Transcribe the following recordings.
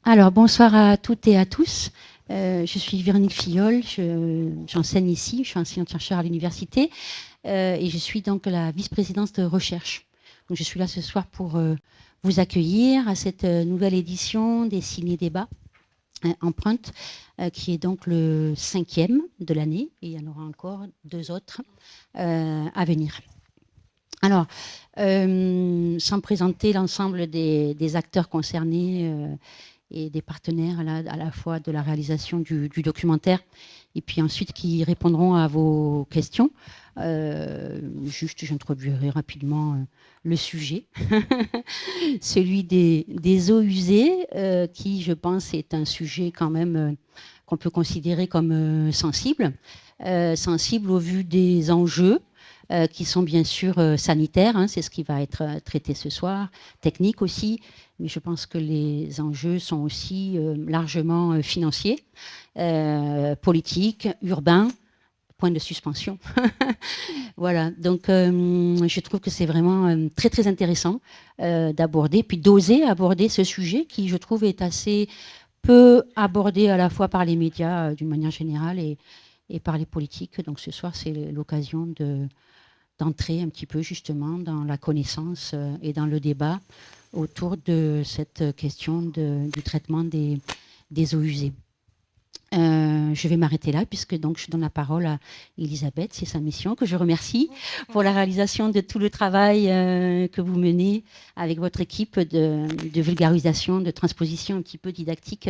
Alors, bonsoir à toutes et à tous. Je suis Véronique Filleul, j'enseigne ici, je suis enseignante-chercheur à l'université et je suis donc la vice-présidente de recherche. Donc, je suis là ce soir pour vous accueillir à cette nouvelle édition des ciné-débats Empreinte, qui est donc le 5e de l'année, et il y en aura encore 2 autres à venir. Alors, sans présenter l'ensemble des acteurs concernés et des partenaires à la fois de la réalisation du documentaire et puis ensuite qui répondront à vos questions. Juste, j'introduirai rapidement le sujet, celui des eaux usées, qui, je pense, est un sujet quand même qu'on peut considérer comme sensible au vu des enjeux qui sont bien sûr sanitaires, hein, c'est ce qui va être traité ce soir, technique aussi, mais je pense que les enjeux sont aussi largement financiers, politiques, urbains, point de suspension. Voilà, donc je trouve que c'est vraiment très très intéressant d'aborder, puis d'oser aborder ce sujet qui, je trouve, est assez peu abordé à la fois par les médias d'une manière générale et par les politiques. Donc ce soir, c'est l'occasion d'entrer un petit peu justement dans la connaissance et dans le débat autour de cette question du traitement des eaux usées. Je vais m'arrêter là puisque donc je donne la parole à Elisabeth, c'est sa mission, que je remercie pour la réalisation de tout le travail que vous menez avec votre équipe de vulgarisation, de transposition un petit peu didactique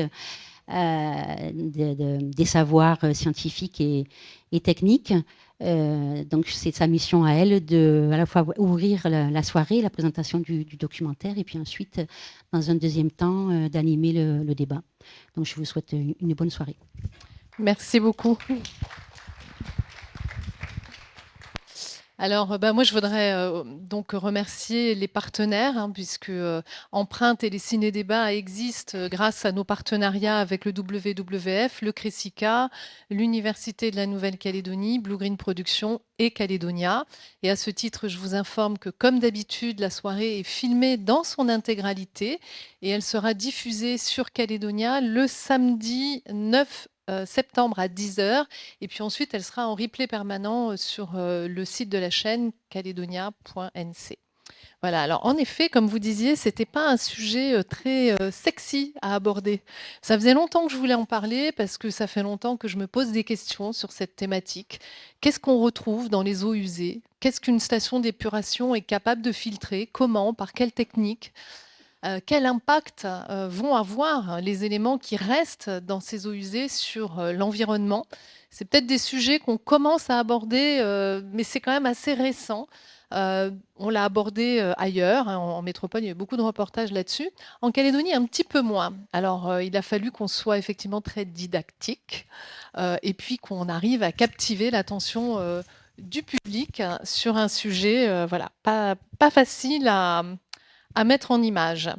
des savoirs scientifiques et techniques. Donc c'est sa mission à elle de à la fois ouvrir la soirée, la présentation du documentaire, et puis ensuite, dans un deuxième temps, d'animer le débat. Donc je vous souhaite une bonne soirée. Merci beaucoup. Alors, moi, je voudrais donc remercier les partenaires, hein, puisque Empreinte et les ciné-débats existent grâce à nos partenariats avec le WWF, le CRESICA, l'Université de la Nouvelle-Calédonie, Blue Green Productions et Calédonia. Et à ce titre, je vous informe que, comme d'habitude, la soirée est filmée dans son intégralité et elle sera diffusée sur Calédonia le samedi 9 septembre à 10h. Et puis ensuite, elle sera en replay permanent sur le site de la chaîne caledonia.nc. Voilà, alors en effet, comme vous disiez, ce n'était pas un sujet très sexy à aborder. Ça faisait longtemps que je voulais en parler parce que ça fait longtemps que je me pose des questions sur cette thématique. Qu'est-ce qu'on retrouve dans les eaux usées? Qu'est-ce qu'une station d'épuration est capable de filtrer? Comment? Par quelle technique? Quel impact vont avoir les éléments qui restent dans ces eaux usées sur l'environnement? C'est peut-être des sujets qu'on commence à aborder, mais c'est quand même assez récent. On l'a abordé ailleurs, hein, en métropole, il y a eu beaucoup de reportages là-dessus. En Calédonie, un petit peu moins. Alors, il a fallu qu'on soit effectivement très didactique et puis qu'on arrive à captiver l'attention du public sur un sujet voilà, pas facile à mettre en image.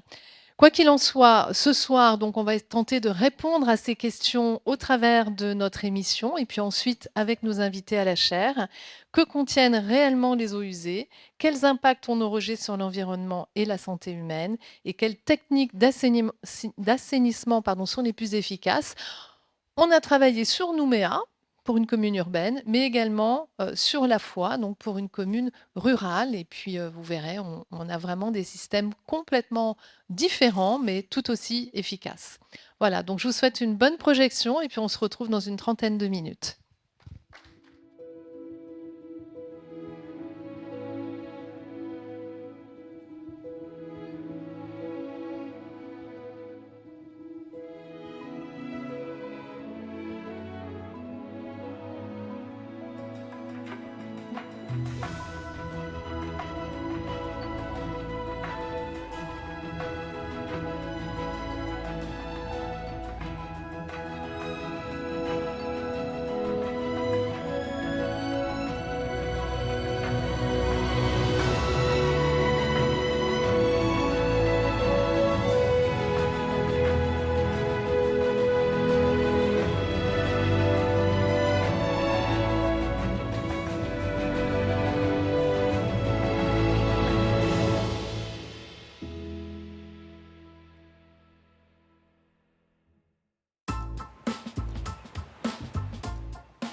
Quoi qu'il en soit, ce soir, donc, on va tenter de répondre à ces questions au travers de notre émission et puis ensuite avec nos invités à la chaire. Que contiennent réellement les eaux usées? Quels impacts ont nos rejets sur l'environnement et la santé humaine? Et quelles techniques d'assainissement sont les plus efficaces? On a travaillé sur Nouméa pour une commune urbaine, mais également sur la Foix, donc pour une commune rurale. Et puis, vous verrez, on a vraiment des systèmes complètement différents, mais tout aussi efficaces. Voilà, donc je vous souhaite une bonne projection et puis on se retrouve dans une trentaine de minutes.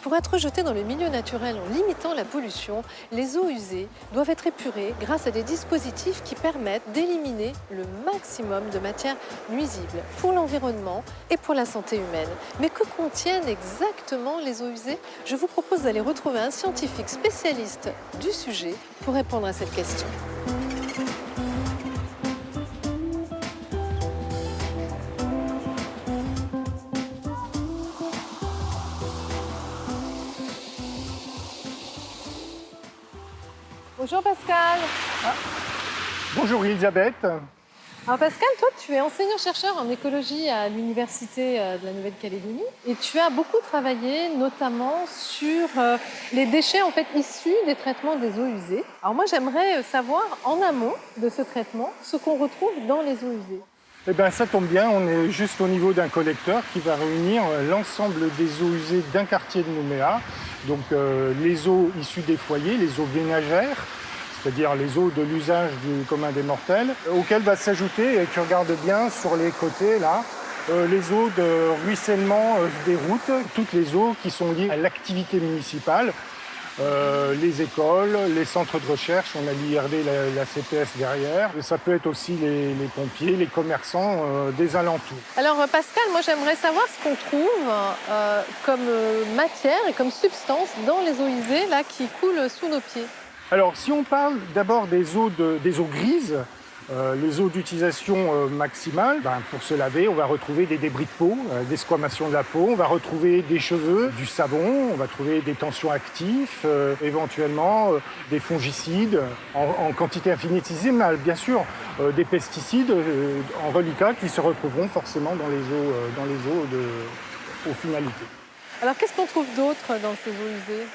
Pour être rejetés dans le milieu naturel en limitant la pollution, les eaux usées doivent être épurées grâce à des dispositifs qui permettent d'éliminer le maximum de matières nuisibles pour l'environnement et pour la santé humaine. Mais que contiennent exactement les eaux usées? Je vous propose d'aller retrouver un scientifique spécialiste du sujet pour répondre à cette question. Bonjour Pascal. Bonjour Elisabeth. Alors Pascal, toi tu es enseignant-chercheur en écologie à l'Université de la Nouvelle-Calédonie et tu as beaucoup travaillé notamment sur les déchets en fait issus des traitements des eaux usées. Alors moi j'aimerais savoir en amont de ce traitement ce qu'on retrouve dans les eaux usées. Eh bien ça tombe bien, on est juste au niveau d'un collecteur qui va réunir l'ensemble des eaux usées d'un quartier de Nouméa. Donc les eaux issues des foyers, les eaux ménagères, c'est-à-dire les eaux de l'usage du commun des mortels, auxquelles va s'ajouter, et tu regardes bien sur les côtés là, les eaux de ruissellement des routes, toutes les eaux qui sont liées à l'activité municipale, les écoles, les centres de recherche, on a l'IRD, la CPS derrière, et ça peut être aussi les pompiers, les commerçants des alentours. Alors Pascal, moi j'aimerais savoir ce qu'on trouve comme matière et comme substance dans les eaux usées là, qui coulent sous nos pieds. Alors, si on parle d'abord des eaux grises, les eaux d'utilisation maximale, pour se laver, on va retrouver des débris de peau, des squamations de la peau, on va retrouver des cheveux, du savon, on va trouver des tensions actifs, éventuellement des fongicides en quantité infinitésimale, bien sûr, des pesticides en reliquat qui se retrouveront forcément dans les eaux aux finalités. Alors, qu'est-ce qu'on trouve d'autre dans ces eaux usées?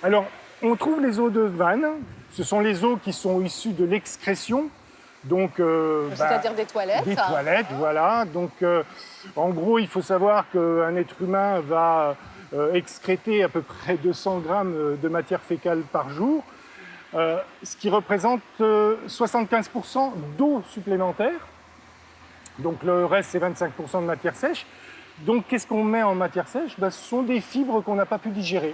Alors, on trouve les eaux de vanne. Ce sont les eaux qui sont issues de l'excrétion. Donc, c'est-à-dire des toilettes. Des toilettes, voilà. Donc, en gros, il faut savoir qu'un être humain va excréter à peu près 200 grammes de matière fécale par jour, ce qui représente 75% d'eau supplémentaire. Donc, le reste, c'est 25% de matière sèche. Donc, qu'est-ce qu'on met en matière sèche? Ce sont des fibres qu'on n'a pas pu digérer.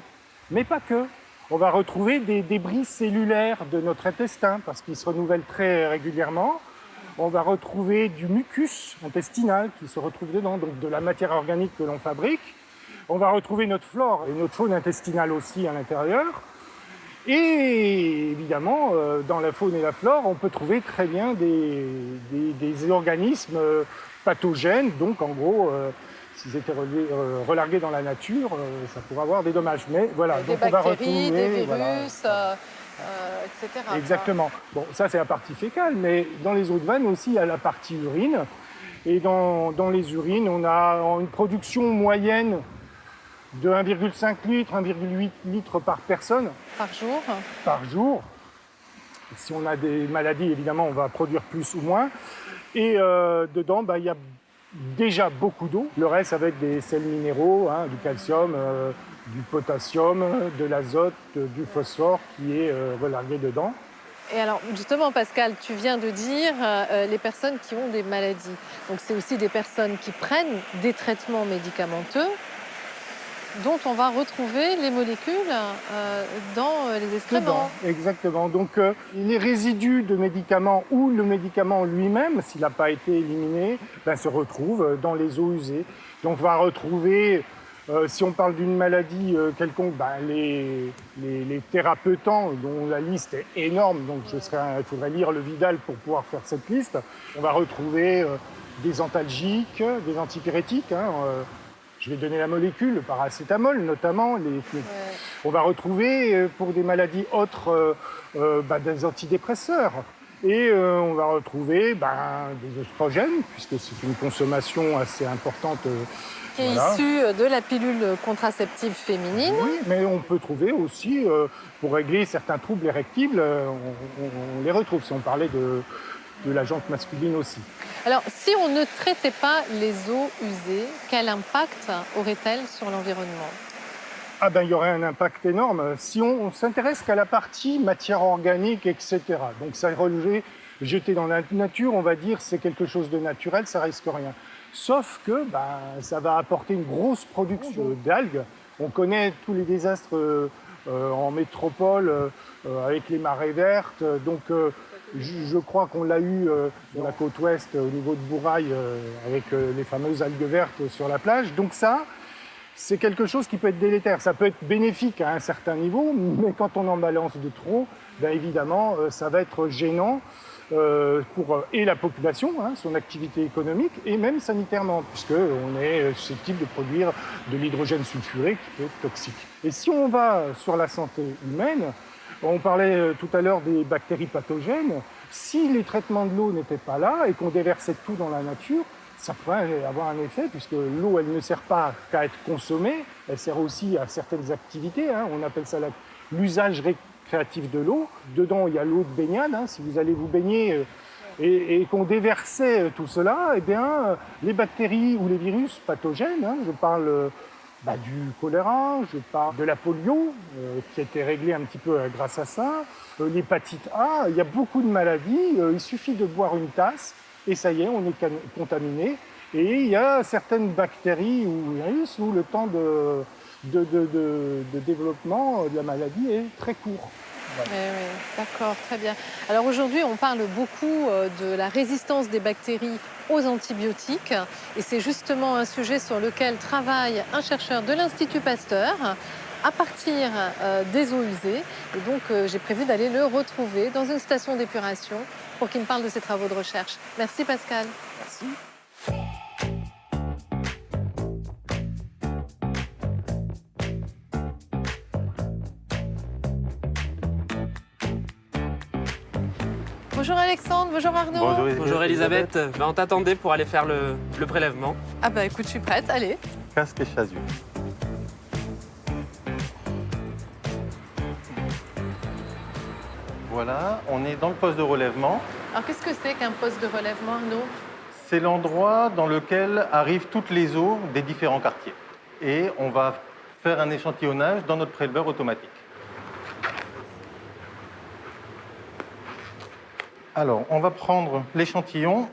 Mais pas que. On va retrouver des débris cellulaires de notre intestin parce qu'ils se renouvellent très régulièrement. On va retrouver du mucus intestinal qui se retrouve dedans, donc de la matière organique que l'on fabrique. On va retrouver notre flore et notre faune intestinale aussi à l'intérieur. Et évidemment, dans la faune et la flore, on peut trouver très bien des organismes pathogènes. Donc en gros, s'ils étaient relargués dans la nature, ça pourrait avoir des dommages. Mais voilà, des donc bactéries, on va retrouver, des virus, voilà. etc. Exactement. Bon, ça c'est la partie fécale, mais dans les eaux de vanne aussi, il y a la partie urine. Et dans les urines, on a une production moyenne de 1,5 litre, 1,8 litres par personne. Par jour. Par jour. Si on a des maladies, évidemment, on va produire plus ou moins. Et dedans, il y a déjà beaucoup d'eau. Le reste avec des sels minéraux, du calcium, du potassium, de l'azote, du phosphore qui est relargué dedans. Et alors, justement, Pascal, tu viens de dire les personnes qui ont des maladies. Donc, c'est aussi des personnes qui prennent des traitements médicamenteux dont on va retrouver les molécules dans les excréments. Exactement. Donc, les résidus de médicaments ou le médicament lui-même, s'il n'a pas été éliminé, se retrouvent dans les eaux usées. Donc, on va retrouver, si on parle d'une maladie quelconque, les thérapeutants, dont la liste est énorme, donc il faudrait lire le Vidal pour pouvoir faire cette liste. On va retrouver des antalgiques, des antipyrétiques, je vais donner la molécule, le paracétamol notamment. On va retrouver pour des maladies autres des antidépresseurs. Et on va retrouver des oestrogènes, puisque c'est une consommation assez importante. Qui est issue de la pilule contraceptive féminine. Oui, mais on peut trouver aussi, pour régler certains troubles érectiles, on les retrouve, si on parlait de la jante masculine aussi. Alors, si on ne traitait pas les eaux usées, quel impact aurait-elle sur l'environnement? Il y aurait un impact énorme. Si on s'intéresse qu'à la partie matière organique, etc. Donc ça relevé, jeté dans la nature, on va dire c'est quelque chose de naturel, ça risque rien. Sauf que ça va apporter une grosse production d'algues On connaît tous les désastres en métropole avec les marées vertes. Donc je crois qu'on l'a eu sur la côte ouest au niveau de Bourail avec les fameuses algues vertes sur la plage. Donc ça, c'est quelque chose qui peut être délétère. Ça peut être bénéfique à un certain niveau, mais quand on en balance de trop, bien évidemment, ça va être gênant pour et la population, son activité économique, et même sanitairement, puisqu'on est susceptible de produire de l'hydrogène sulfuré qui peut être toxique. Et si on va sur la santé humaine, on parlait tout à l'heure des bactéries pathogènes. Si les traitements de l'eau n'étaient pas là et qu'on déversait tout dans la nature, ça pourrait avoir un effet, puisque l'eau, elle ne sert pas qu'à être consommée, elle sert aussi à certaines activités. On appelle ça l'usage récréatif de l'eau. Dedans, il y a l'eau de baignade. Si vous allez vous baigner et qu'on déversait tout cela, eh bien, les bactéries ou les virus pathogènes, je parle du choléra, je parle de la polio, qui a été réglée un petit peu grâce à ça, l'hépatite A, il y a beaucoup de maladies, il suffit de boire une tasse, et ça y est, on est contaminé. Et il y a certaines bactéries ou virus où le temps de développement de la maladie est très court. Voilà. Oui, d'accord, très bien. Alors aujourd'hui, on parle beaucoup de la résistance des bactéries aux antibiotiques. Et c'est justement un sujet sur lequel travaille un chercheur de l'Institut Pasteur à partir des eaux usées. Et donc, j'ai prévu d'aller le retrouver dans une station d'épuration pour qu'il me parle de ses travaux de recherche. Merci Pascal. Merci. Bonjour Alexandre, bonjour Arnaud. Bonjour Elisabeth. On t'attendait pour aller faire le prélèvement. Ah bah écoute, je suis prête, allez. Casque et chasuble. Voilà, on est dans le poste de relèvement. Alors qu'est-ce que c'est qu'un poste de relèvement, Arnaud? C'est l'endroit dans lequel arrivent toutes les eaux des différents quartiers. Et on va faire un échantillonnage dans notre préleveur automatique. Alors, on va prendre l'échantillon.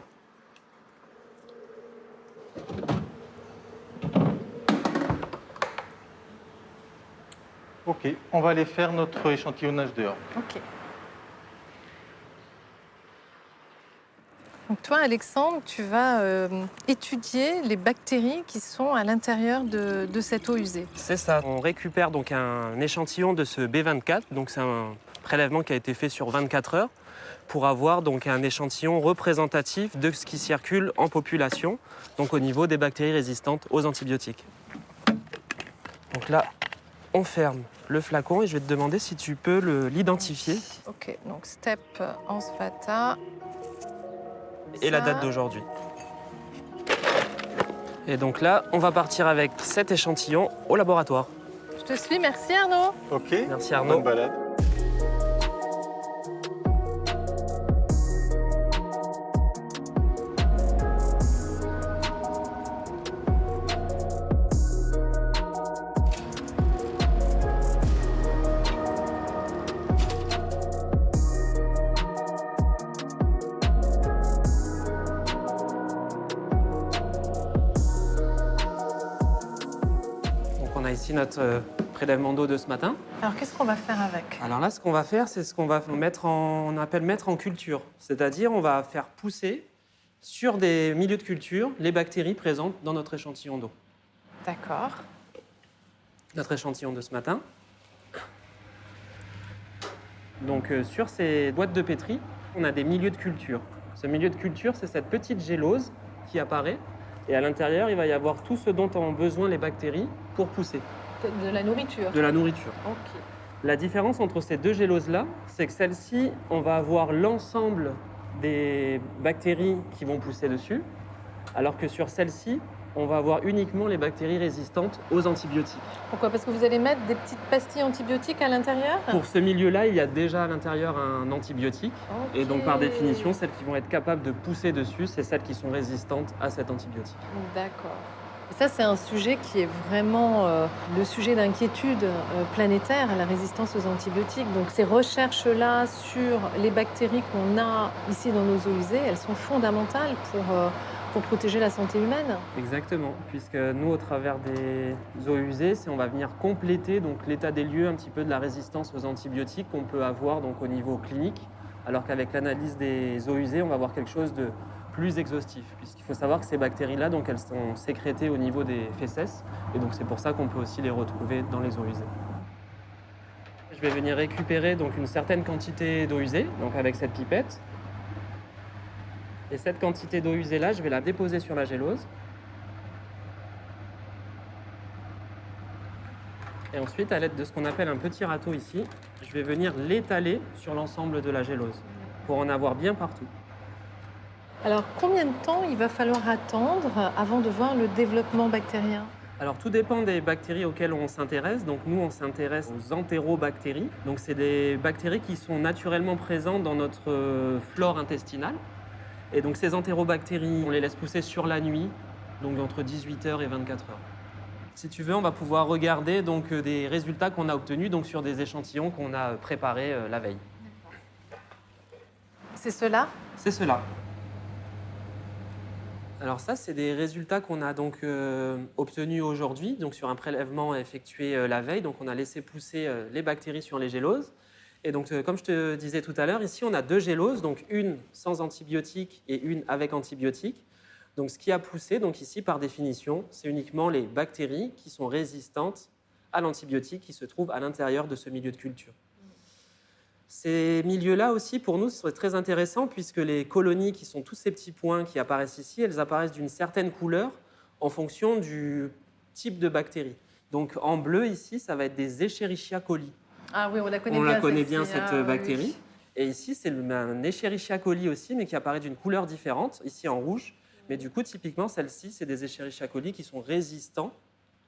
Ok, on va aller faire notre échantillonnage dehors. Ok. Donc toi, Alexandre, tu vas étudier les bactéries qui sont à l'intérieur de cette eau usée. C'est ça. On récupère donc un échantillon de ce B24. Donc c'est un prélèvement qui a été fait sur 24 heures pour avoir donc un échantillon représentatif de ce qui circule en population, donc au niveau des bactéries résistantes aux antibiotiques. Donc là, on ferme le flacon et je vais te demander si tu peux l'identifier. Ok, donc step Ansvata. Et la date d'aujourd'hui. Et donc là, on va partir avec cet échantillon au laboratoire. Je te suis, merci Arnaud. Ok, Merci Arnaud. bonne balade. On a ici notre prélèvement d'eau de ce matin. Alors qu'est-ce qu'on va faire avec? Alors là, ce qu'on va faire, c'est ce qu'on va on appelle mettre en culture. C'est-à-dire, on va faire pousser sur des milieux de culture les bactéries présentes dans notre échantillon d'eau. D'accord. Notre échantillon de ce matin. Donc sur ces boîtes de pétri, on a des milieux de culture. Ce milieu de culture, c'est cette petite gélose qui apparaît. Et à l'intérieur, il va y avoir tout ce dont ont besoin les bactéries pour pousser. De la nourriture. De la nourriture. Ok. La différence entre ces deux géloses-là, c'est que celle-ci, on va avoir l'ensemble des bactéries qui vont pousser dessus, alors que sur celle-ci, on va avoir uniquement les bactéries résistantes aux antibiotiques. Pourquoi? Parce que vous allez mettre des petites pastilles antibiotiques à l'intérieur? Pour ce milieu-là, il y a déjà à l'intérieur un antibiotique. Ok. Et donc, par définition, celles qui vont être capables de pousser dessus, c'est celles qui sont résistantes à cet antibiotique. D'accord. Et ça, c'est un sujet qui est vraiment le sujet d'inquiétude planétaire, la résistance aux antibiotiques. Donc ces recherches-là sur les bactéries qu'on a ici dans nos eaux usées, elles sont fondamentales pour protéger la santé humaine. Exactement, puisque nous, au travers des eaux usées, on va venir compléter donc l'état des lieux un petit peu de la résistance aux antibiotiques qu'on peut avoir donc au niveau clinique, alors qu'avec l'analyse des eaux usées, on va avoir quelque chose de plus exhaustif, puisqu'il faut savoir que ces bactéries-là, donc elles sont sécrétées au niveau des fesses, et donc c'est pour ça qu'on peut aussi les retrouver dans les eaux usées. Je vais venir récupérer donc une certaine quantité d'eau usée, donc avec cette pipette. Et cette quantité d'eau usée là, je vais la déposer sur la gélose. Et ensuite, à l'aide de ce qu'on appelle un petit râteau ici, je vais venir l'étaler sur l'ensemble de la gélose pour en avoir bien partout. Alors, combien de temps il va falloir attendre avant de voir le développement bactérien? Alors, tout dépend des bactéries auxquelles on s'intéresse. Donc, nous, on s'intéresse aux entérobactéries. Donc, c'est des bactéries qui sont naturellement présentes dans notre flore intestinale. Et donc, ces entérobactéries, on les laisse pousser sur la nuit, donc entre 18h et 24h. Si tu veux, on va pouvoir regarder donc, des résultats qu'on a obtenus donc, sur des échantillons qu'on a préparés la veille. C'est cela? C'est cela. Alors ça, c'est des résultats qu'on a donc obtenus aujourd'hui, donc sur un prélèvement effectué la veille. Donc on a laissé pousser les bactéries sur les géloses. Et donc comme je te disais tout à l'heure, ici on a 2 géloses, donc une sans antibiotiques et une avec antibiotiques. Donc ce qui a poussé, donc ici par définition, c'est uniquement les bactéries qui sont résistantes à l'antibiotique qui se trouvent à l'intérieur de ce milieu de culture. Ces milieux-là aussi, pour nous, ce serait très intéressant puisque les colonies, qui sont tous ces petits points qui apparaissent ici, elles apparaissent d'une certaine couleur en fonction du type de bactérie. Donc en bleu, ici, ça va être des Escherichia coli. Ah oui, on la connaît On bien. la connaît bien, celle-ci. cette Ah, bactérie. oui. Et ici, c'est un Escherichia coli aussi, mais qui apparaît d'une couleur différente, ici en rouge. Mais du coup, typiquement, celle-ci, c'est des Escherichia coli qui sont résistants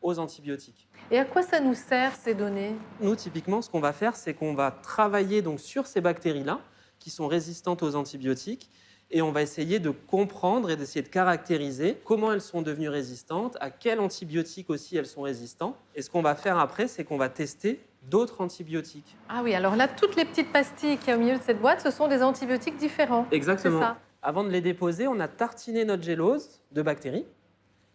aux antibiotiques. Et à quoi ça nous sert, ces données? Nous, typiquement, ce qu'on va faire, c'est qu'on va travailler donc, sur ces bactéries-là, qui sont résistantes aux antibiotiques, et on va essayer de comprendre et d'essayer de caractériser comment elles sont devenues résistantes, à quel antibiotique aussi elles sont résistantes. Et ce qu'on va faire après, c'est qu'on va tester d'autres antibiotiques. Ah oui, alors là, toutes les petites pastilles qu'il y a au milieu de cette boîte, ce sont des antibiotiques différents. Exactement. C'est ça. Avant de les déposer, on a tartiné notre gélose de bactéries.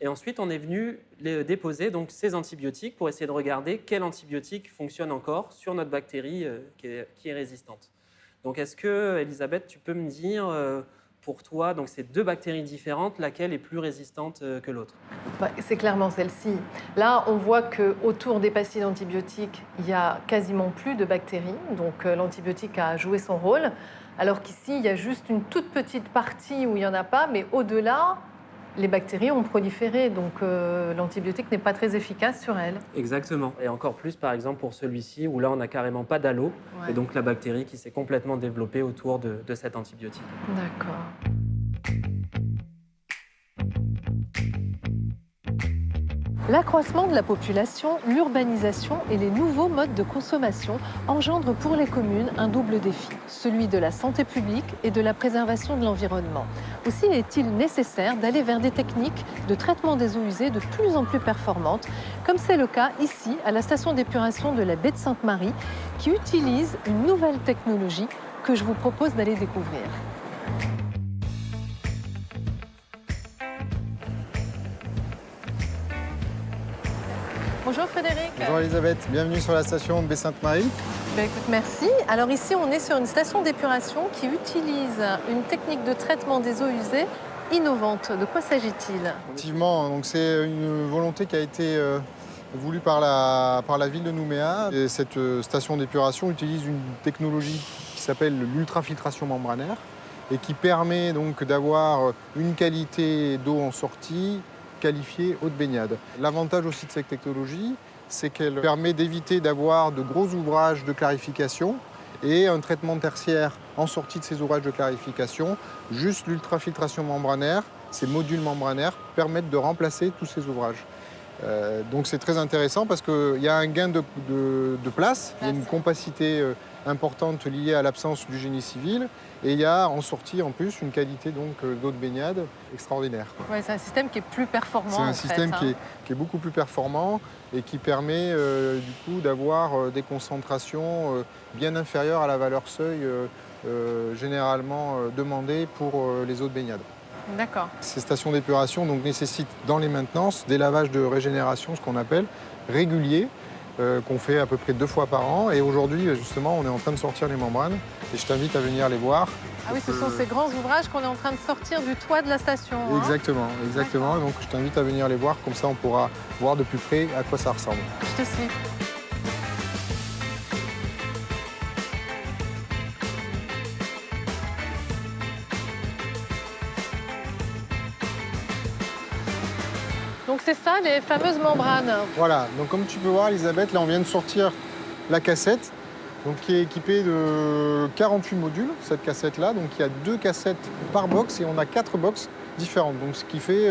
Et ensuite, on est venu les déposer donc, ces antibiotiques pour essayer de regarder quel antibiotique fonctionne encore sur notre bactérie qui est résistante. Donc, est-ce que, Elisabeth, tu peux me dire, pour toi, donc ces 2 bactéries différentes, laquelle est plus résistante que l'autre? C'est clairement celle-ci. Là, on voit qu'autour des pastilles d'antibiotiques, il n'y a quasiment plus de bactéries. Donc, l'antibiotique a joué son rôle. Alors qu'ici, il y a juste une toute petite partie où il n'y en a pas. Mais au-delà, les bactéries ont proliféré. Donc, l'antibiotique n'est pas très efficace sur elles. Exactement. Et encore plus, par exemple, pour celui-ci, où là, on n'a carrément pas d'halo. Ouais. Et donc, la bactérie qui s'est complètement développée autour de cet antibiotique. D'accord. L'accroissement de la population, l'urbanisation et les nouveaux modes de consommation engendrent pour les communes un double défi, celui de la santé publique et de la préservation de l'environnement. Aussi est-il nécessaire d'aller vers des techniques de traitement des eaux usées de plus en plus performantes, comme c'est le cas ici à la station d'épuration de la baie de Sainte-Marie, qui utilise une nouvelle technologie que je vous propose d'aller découvrir. Bonjour Frédéric. Bonjour Elisabeth, bienvenue sur la station baie Sainte-Marie. Écoute, merci. Alors ici, on est sur une station d'épuration qui utilise une technique de traitement des eaux usées innovante. De quoi s'agit-il? Effectivement, donc c'est une volonté qui a été voulue par la ville de Nouméa. Et cette station d'épuration utilise une technologie qui s'appelle l'ultrafiltration membranaire et qui permet donc d'avoir une qualité d'eau en sortie qualifiée eau de baignade. L'avantage aussi de cette technologie, c'est qu'elle permet d'éviter d'avoir de gros ouvrages de clarification et un traitement tertiaire en sortie de ces ouvrages de clarification. Juste l'ultrafiltration membranaire, ces modules membranaires permettent de remplacer tous ces ouvrages. Donc c'est très intéressant parce qu'il y a un gain de place, il y a une compacité importante liée à l'absence du génie civil. Et il y a en sortie en plus une qualité d'eau de baignade extraordinaire. Ouais, c'est un système qui est plus performant. C'est un système qui est beaucoup plus performant et qui permet du coup d'avoir des concentrations bien inférieures à la valeur seuil généralement demandée pour les eaux de baignade. D'accord. Ces stations d'épuration nécessitent dans les maintenances des lavages de régénération, ce qu'on appelle réguliers, qu'on fait à peu près 2 fois par an. Et aujourd'hui, justement, on est en train de sortir les membranes et je t'invite à venir les voir. Ah oui, ce sont ces grands ouvrages qu'on est en train de sortir du toit de la station. Hein. Exactement, exactement. Donc je t'invite à venir les voir, comme ça on pourra voir de plus près à quoi ça ressemble. Je te suis. Donc c'est ça, les fameuses membranes. Voilà, donc comme tu peux voir, Elisabeth, là on vient de sortir la cassette, donc qui est équipée de 48 modules, cette cassette-là. Donc il y a 2 cassettes par box et on a 4 box différentes. Donc ce qui fait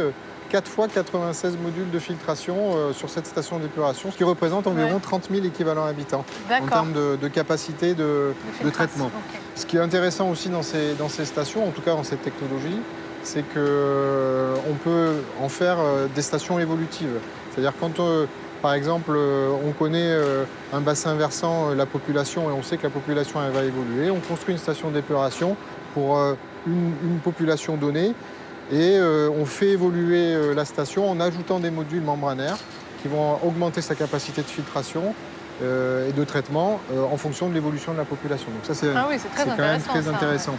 4 fois 96 modules de filtration sur cette station d'épuration, ce qui représente environ 30 000 équivalents habitants en termes de capacité de traitement. Okay. Ce qui est intéressant aussi dans ces stations, en tout cas dans cette technologie, c'est qu'on peut en faire des stations évolutives. C'est-à-dire quand, par exemple, on connaît un bassin versant, la population, et on sait que la population elle va évoluer, on construit une station d'épuration pour une population donnée, et on fait évoluer la station en ajoutant des modules membranaires qui vont augmenter sa capacité de filtration et de traitement en fonction de l'évolution de la population. Donc ça, c'est quand même très intéressant.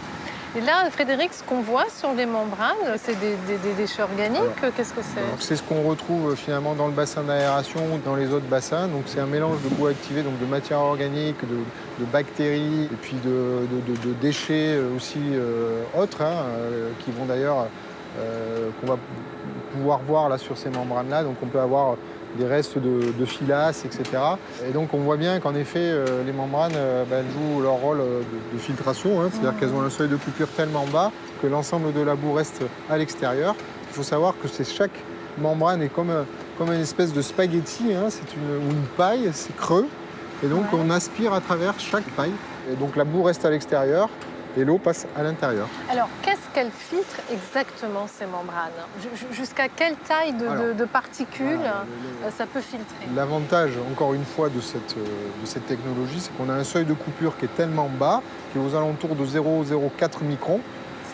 Et là, Frédéric, ce qu'on voit sur les membranes, c'est des déchets organiques. Qu'est-ce que c'est? C'est ce qu'on retrouve finalement dans le bassin d'aération ou dans les autres bassins. Donc c'est un mélange de boues activées, donc de matières organiques, de bactéries et puis de déchets aussi autres, qui vont d'ailleurs, qu'on va pouvoir voir là sur ces membranes-là. Donc on peut avoir des restes de filasse, etc. Et donc on voit bien qu'en effet, les membranes, elles jouent leur rôle de filtration, c'est-à-dire qu'elles ont un seuil de coupure tellement bas que l'ensemble de la boue reste à l'extérieur. Il faut savoir que chaque membrane est comme une espèce de spaghetti, ou une paille, c'est creux, et donc on aspire à travers chaque paille. Et donc la boue reste à l'extérieur et l'eau passe à l'intérieur. Alors, qu'est-ce qu'elles filtrent exactement, ces membranes? Jusqu'à quelle taille de particules ça peut filtrer? L'avantage, encore une fois, de cette technologie, c'est qu'on a un seuil de coupure qui est tellement bas, qui est aux alentours de 0,04 microns.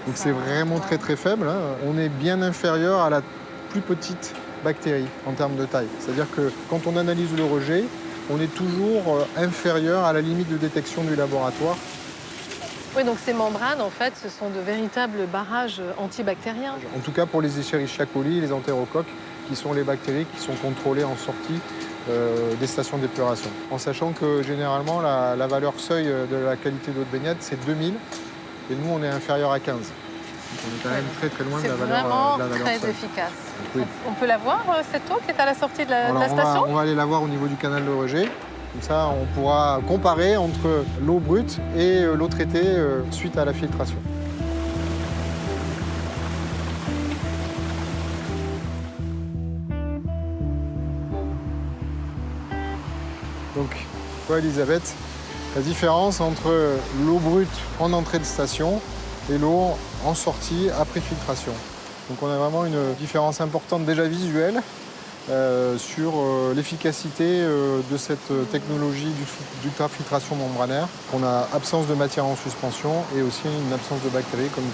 Donc c'est vraiment très très faible. On est bien inférieur à la plus petite bactérie en termes de taille. C'est-à-dire que quand on analyse le rejet, on est toujours inférieur à la limite de détection du laboratoire. Oui, donc ces membranes, en fait, ce sont de véritables barrages antibactériens. En tout cas pour les Escherichia coli, les entérocoques, qui sont les bactéries qui sont contrôlées en sortie des stations d'épuration. En sachant que généralement, la valeur seuil de la qualité d'eau de baignade, c'est 2000, et nous, on est inférieur à 15. Donc on est quand même très très loin de la valeur seuil. C'est vraiment très efficace. Oui. On peut la voir, cette eau qui est à la sortie de la station? On va aller la voir au niveau du canal de rejet. Comme ça, on pourra comparer entre l'eau brute et l'eau traitée suite à la filtration. Donc, toi, Elisabeth, la différence entre l'eau brute en entrée de station et l'eau en sortie après filtration. Donc, on a vraiment une différence importante déjà visuelle. Sur l'efficacité de cette technologie d'ultrafiltration membranaire. On a absence de matière en suspension et aussi une absence de bactéries, comme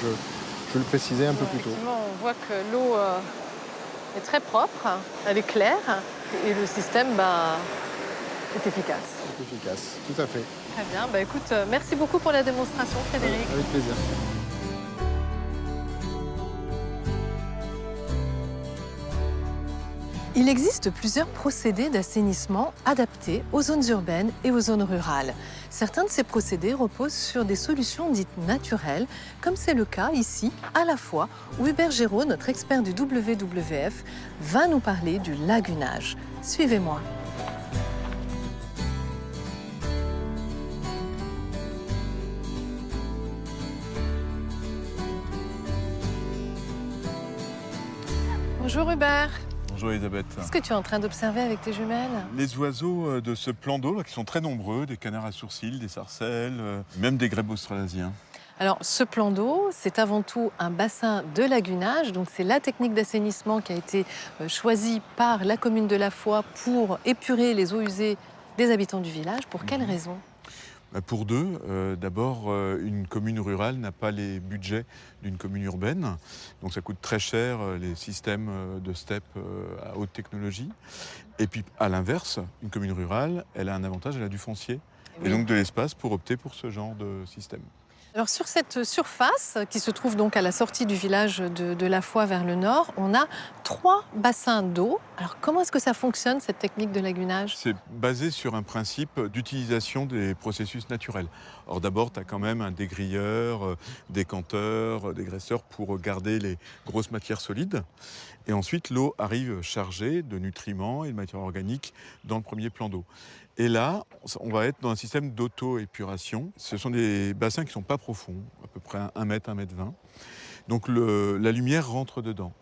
je le précisais un peu plus tôt. On voit que l'eau est très propre, elle est claire et le système est efficace. C'est efficace, tout à fait. Très bien, écoute, merci beaucoup pour la démonstration, Frédéric. Avec plaisir. Il existe plusieurs procédés d'assainissement adaptés aux zones urbaines et aux zones rurales. Certains de ces procédés reposent sur des solutions dites naturelles, comme c'est le cas ici, à la fois, où Hubert Géraud, notre expert du WWF, va nous parler du lagunage. Suivez-moi. Bonjour Hubert. Bonjour Elisabeth. Qu'est-ce que tu es en train d'observer avec tes jumelles? Les oiseaux de ce plan d'eau, là, qui sont très nombreux, des canards à sourcils, des sarcelles, même des grèbes australasiens. Alors, ce plan d'eau, c'est avant tout un bassin de lagunage. Donc, c'est la technique d'assainissement qui a été choisie par la commune de La Foix pour épurer les eaux usées des habitants du village. Pour quelles raisons? Pour deux, d'abord, une commune rurale n'a pas les budgets d'une commune urbaine. Donc ça coûte très cher les systèmes de STEP à haute technologie. Et puis à l'inverse, une commune rurale, elle a un avantage, elle a du foncier. Et donc de l'espace pour opter pour ce genre de système. Alors sur cette surface qui se trouve donc à la sortie du village de La Foix vers le nord, on a 3 bassins d'eau. Alors comment est-ce que ça fonctionne cette technique de lagunage? C'est basé sur un principe d'utilisation des processus naturels. Or d'abord, tu as quand même un dégrilleur, décanteur, dégraisseur pour garder les grosses matières solides. Et ensuite, l'eau arrive chargée de nutriments et de matières organiques dans le premier plan d'eau. Et là, on va être dans un système d'auto-épuration. Ce sont des bassins qui ne sont pas profonds, à peu près 1 mètre, 1 mètre 20. Donc la lumière rentre dedans.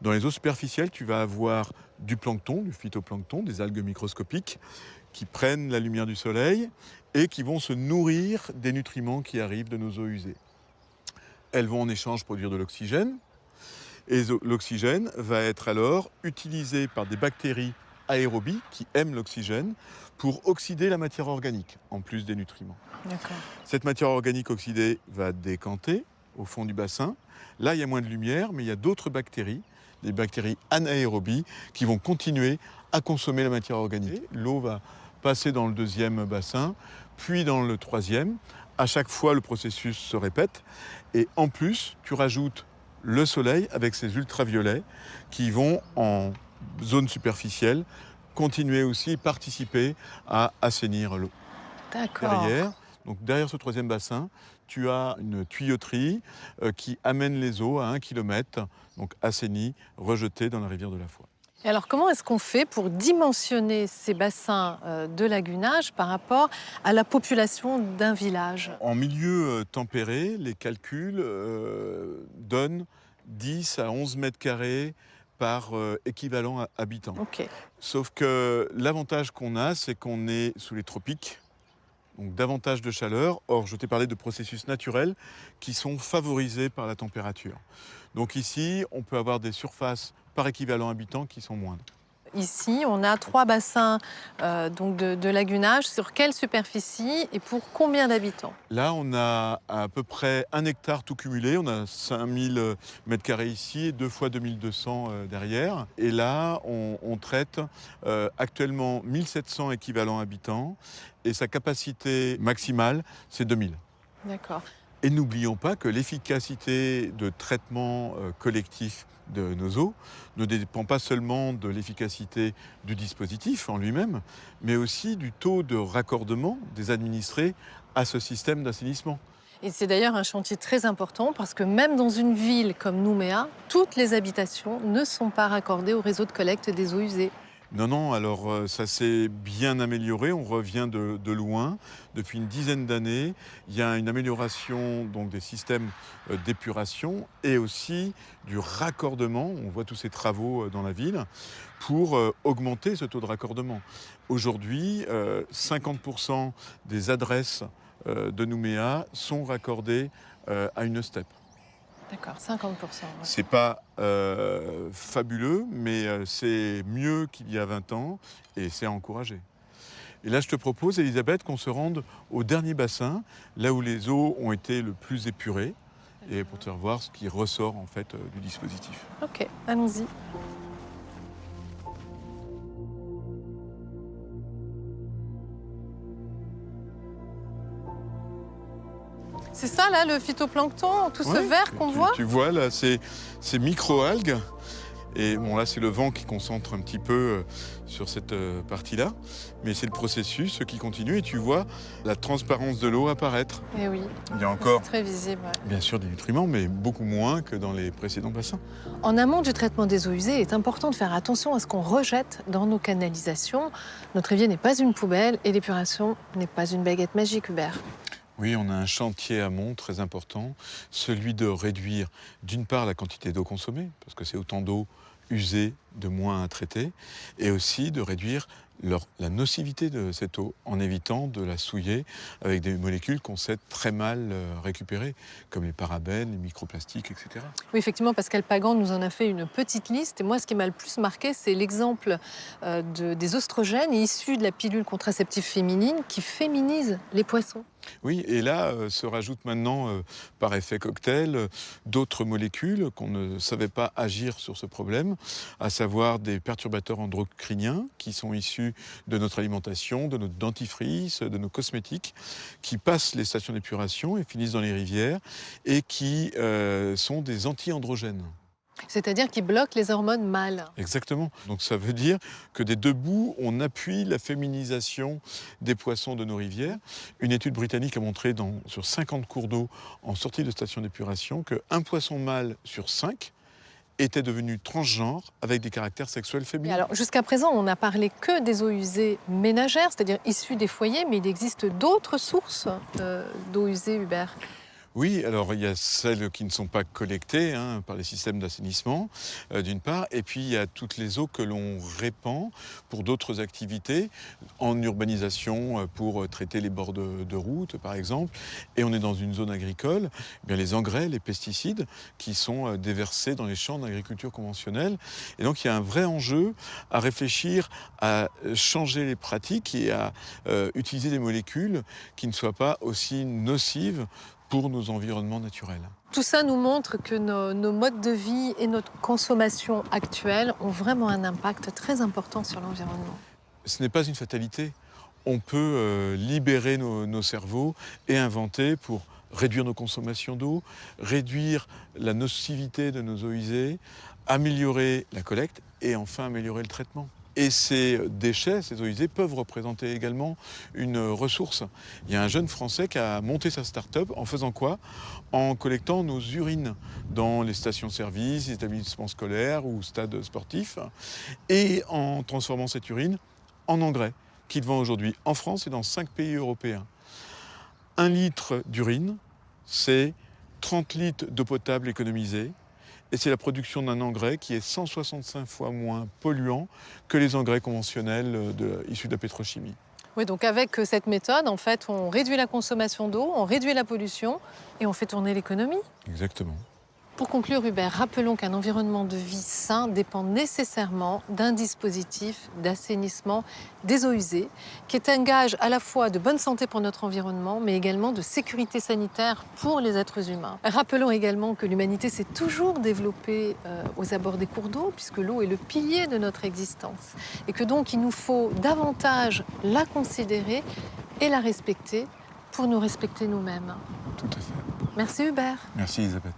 Dans les eaux superficielles, tu vas avoir du plancton, du phytoplancton, des algues microscopiques qui prennent la lumière du soleil et qui vont se nourrir des nutriments qui arrivent de nos eaux usées. Elles vont en échange produire de l'oxygène et l'oxygène va être alors utilisé par des bactéries aérobies qui aiment l'oxygène pour oxyder la matière organique en plus des nutriments. D'accord. Cette matière organique oxydée va décanter au fond du bassin. Là, il y a moins de lumière, mais il y a d'autres bactéries, des bactéries anaérobies, qui vont continuer à consommer la matière organique. L'eau va passer dans le deuxième bassin, puis dans le troisième. À chaque fois, le processus se répète. Et en plus, tu rajoutes le soleil avec ses ultraviolets qui vont, en zone superficielle, continuer aussi et participer à assainir l'eau. D'accord. Derrière ce troisième bassin, tu as une tuyauterie qui amène les eaux à 1 km, donc assainies, rejetées dans la rivière de la Foix. Et alors comment est-ce qu'on fait pour dimensionner ces bassins de lagunage par rapport à la population d'un village? En milieu tempéré, les calculs donnent 10 à 11 mètres carrés par équivalent habitant. Ok. Sauf que l'avantage qu'on a, c'est qu'on est sous les tropiques, donc davantage de chaleur. Or, je t'ai parlé de processus naturels qui sont favorisés par la température. Donc ici, on peut avoir des surfaces par équivalent habitant qui sont moindres. Ici, on a 3 bassins donc de lagunage. Sur quelle superficie et pour combien d'habitants? Là, on a à peu près 1 hectare tout cumulé. On a 5000 mètres carrés ici et 2 fois 2200 derrière. Et là, on traite actuellement 1700 équivalents habitants et sa capacité maximale, c'est 2000. D'accord. Et n'oublions pas que l'efficacité de traitement collectif de nos eaux ne dépend pas seulement de l'efficacité du dispositif en lui-même, mais aussi du taux de raccordement des administrés à ce système d'assainissement. Et c'est d'ailleurs un chantier très important parce que même dans une ville comme Nouméa, toutes les habitations ne sont pas raccordées au réseau de collecte des eaux usées. Non, alors ça s'est bien amélioré, on revient de loin. Depuis une dizaine d'années, il y a une amélioration donc, des systèmes d'épuration et aussi du raccordement. On voit tous ces travaux dans la ville pour augmenter ce taux de raccordement. Aujourd'hui, 50% des adresses de Nouméa sont raccordées à une STEP. D'accord, 50%. Ouais. C'est pas fabuleux, mais c'est mieux qu'il y a 20 ans et c'est à encourager. Et là, je te propose, Elisabeth, qu'on se rende au dernier bassin, là où les eaux ont été le plus épurées, et pour te faire voir ce qui ressort en fait du dispositif. Ok, allons-y. C'est ça, là, le phytoplancton, tout ce vert qu'on voit? Tu vois, là, c'est micro-algues. Et bon, là, c'est le vent qui concentre un petit peu sur cette partie-là. Mais c'est le processus qui continue et tu vois la transparence de l'eau apparaître. Eh oui, Il y a encore, c'est très visible. Ouais. bien sûr, des nutriments, mais beaucoup moins que dans les précédents bassins. En amont du traitement des eaux usées, il est important de faire attention à ce qu'on rejette dans nos canalisations. Notre évier n'est pas une poubelle et l'épuration n'est pas une baguette magique, Hubert. Oui, on a un chantier amont très important, celui de réduire d'une part la quantité d'eau consommée, parce que c'est autant d'eau usée de moins à traiter, et aussi de réduire la nocivité de cette eau en évitant de la souiller avec des molécules qu'on sait très mal récupérer, comme les parabènes, les microplastiques, etc. Oui, effectivement, Pascal Pagan nous en a fait une petite liste. Et moi, ce qui m'a le plus marqué, c'est l'exemple des oestrogènes issus de la pilule contraceptive féminine qui féminise les poissons. Oui, et là se rajoutent maintenant, par effet cocktail, d'autres molécules qu'on ne savait pas agir sur ce problème, à savoir des perturbateurs endocriniens qui sont issus de notre alimentation, de notre dentifrice, de nos cosmétiques, qui passent les stations d'épuration et finissent dans les rivières, et qui sont des anti-androgènes. C'est-à-dire qui bloquent les hormones mâles. Exactement. Donc ça veut dire que des deux bouts, on appuie la féminisation des poissons de nos rivières. Une étude britannique a montré sur 50 cours d'eau en sortie de station d'épuration qu'un poisson mâle sur 5 était devenu transgenre avec des caractères sexuels Et féminins. alors, jusqu'à présent, on n'a parlé que des eaux usées ménagères, c'est-à-dire issues des foyers, mais il existe d'autres sources d'eau usée, Hubert. Oui, alors il y a celles qui ne sont pas collectées par les systèmes d'assainissement, d'une part, et puis il y a toutes les eaux que l'on répand pour d'autres activités, en urbanisation, pour traiter les bords de route, par exemple, et on est dans une zone agricole, eh bien les engrais, les pesticides, qui sont déversés dans les champs d'agriculture conventionnelle. Et donc il y a un vrai enjeu à réfléchir à changer les pratiques et à utiliser des molécules qui ne soient pas aussi nocives pour nos environnements naturels. Tout ça nous montre que nos modes de vie et notre consommation actuelle ont vraiment un impact très important sur l'environnement. Ce n'est pas une fatalité. On peut libérer nos cerveaux et inventer pour réduire nos consommations d'eau, réduire la nocivité de nos eaux usées, améliorer la collecte et enfin améliorer le traitement. Et ces déchets, ces eaux usées, peuvent représenter également une ressource. Il y a un jeune Français qui a monté sa start-up en faisant quoi? En collectant nos urines dans les stations-service, les établissements scolaires ou stades sportifs, et en transformant cette urine en engrais, qu'il vend aujourd'hui en France et dans 5 pays européens. 1 litre d'urine, c'est 30 litres d'eau potable économisée. Et c'est la production d'un engrais qui est 165 fois moins polluant que les engrais conventionnels issus de la pétrochimie. Oui, donc avec cette méthode, en fait, on réduit la consommation d'eau, on réduit la pollution et on fait tourner l'économie. Exactement. Pour conclure, Hubert, rappelons qu'un environnement de vie sain dépend nécessairement d'un dispositif d'assainissement des eaux usées, qui est un gage à la fois de bonne santé pour notre environnement, mais également de sécurité sanitaire pour les êtres humains. Rappelons également que l'humanité s'est toujours développée aux abords des cours d'eau, puisque l'eau est le pilier de notre existence, et que donc il nous faut davantage la considérer et la respecter pour nous respecter nous-mêmes. Tout à fait. Merci Hubert. Merci Elisabeth.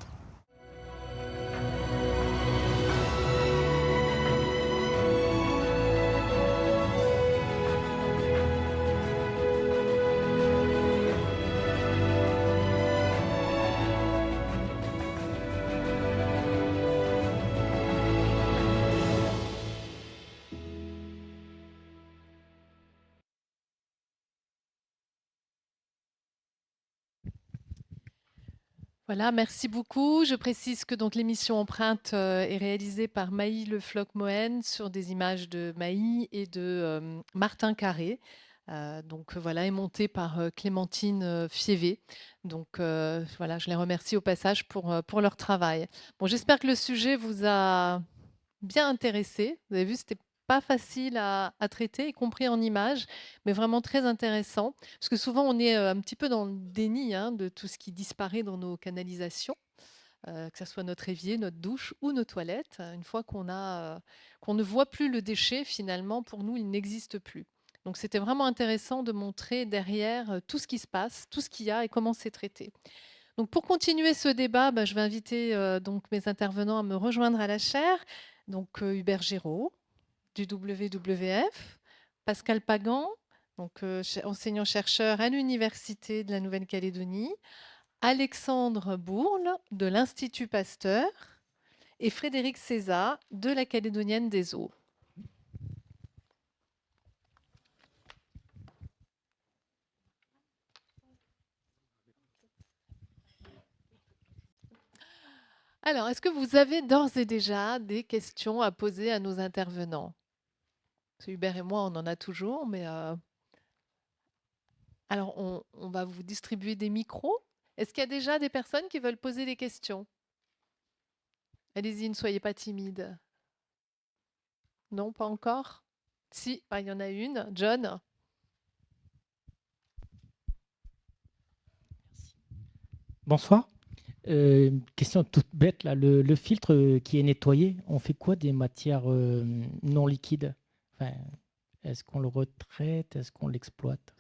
Voilà, merci beaucoup. Je précise que donc l'émission Empreinte est réalisée par Maï Le Floch-Mohen sur des images de Maï et de Martin Carré. Donc voilà, est montée par Clémentine Fievé. Donc voilà, je les remercie au passage pour leur travail. Bon, j'espère que le sujet vous a bien intéressé. Vous avez vu, c'était pas facile à traiter, y compris en images, mais vraiment très intéressant. Parce que souvent, on est un petit peu dans le déni de tout ce qui disparaît dans nos canalisations, que ce soit notre évier, notre douche ou nos toilettes. Une fois qu'on ne voit plus le déchet, finalement, pour nous, il n'existe plus. Donc, c'était vraiment intéressant de montrer derrière tout ce qui se passe, tout ce qu'il y a et comment c'est traité. Donc, pour continuer ce débat, je vais inviter donc mes intervenants à me rejoindre à la chaire. Donc, Hubert Géraud, du WWF, Pascal Pagan, donc enseignant-chercheur à l'Université de la Nouvelle-Calédonie, Alexandre Bourle de l'Institut Pasteur et Frédéric César de la Calédonienne des Eaux. Alors, est-ce que vous avez d'ores et déjà des questions à poser à nos intervenants? Parce que Hubert et moi, on en a toujours, mais alors on va vous distribuer des micros. Est-ce qu'il y a déjà des personnes qui veulent poser des questions? Allez-y, ne soyez pas timides. Non, pas encore? Si, ah, il y en a une. John? Bonsoir. Question toute bête, là. Le filtre qui est nettoyé, on fait quoi des matières non liquides? Enfin, est-ce qu'on le retraite? Est-ce qu'on l'exploite?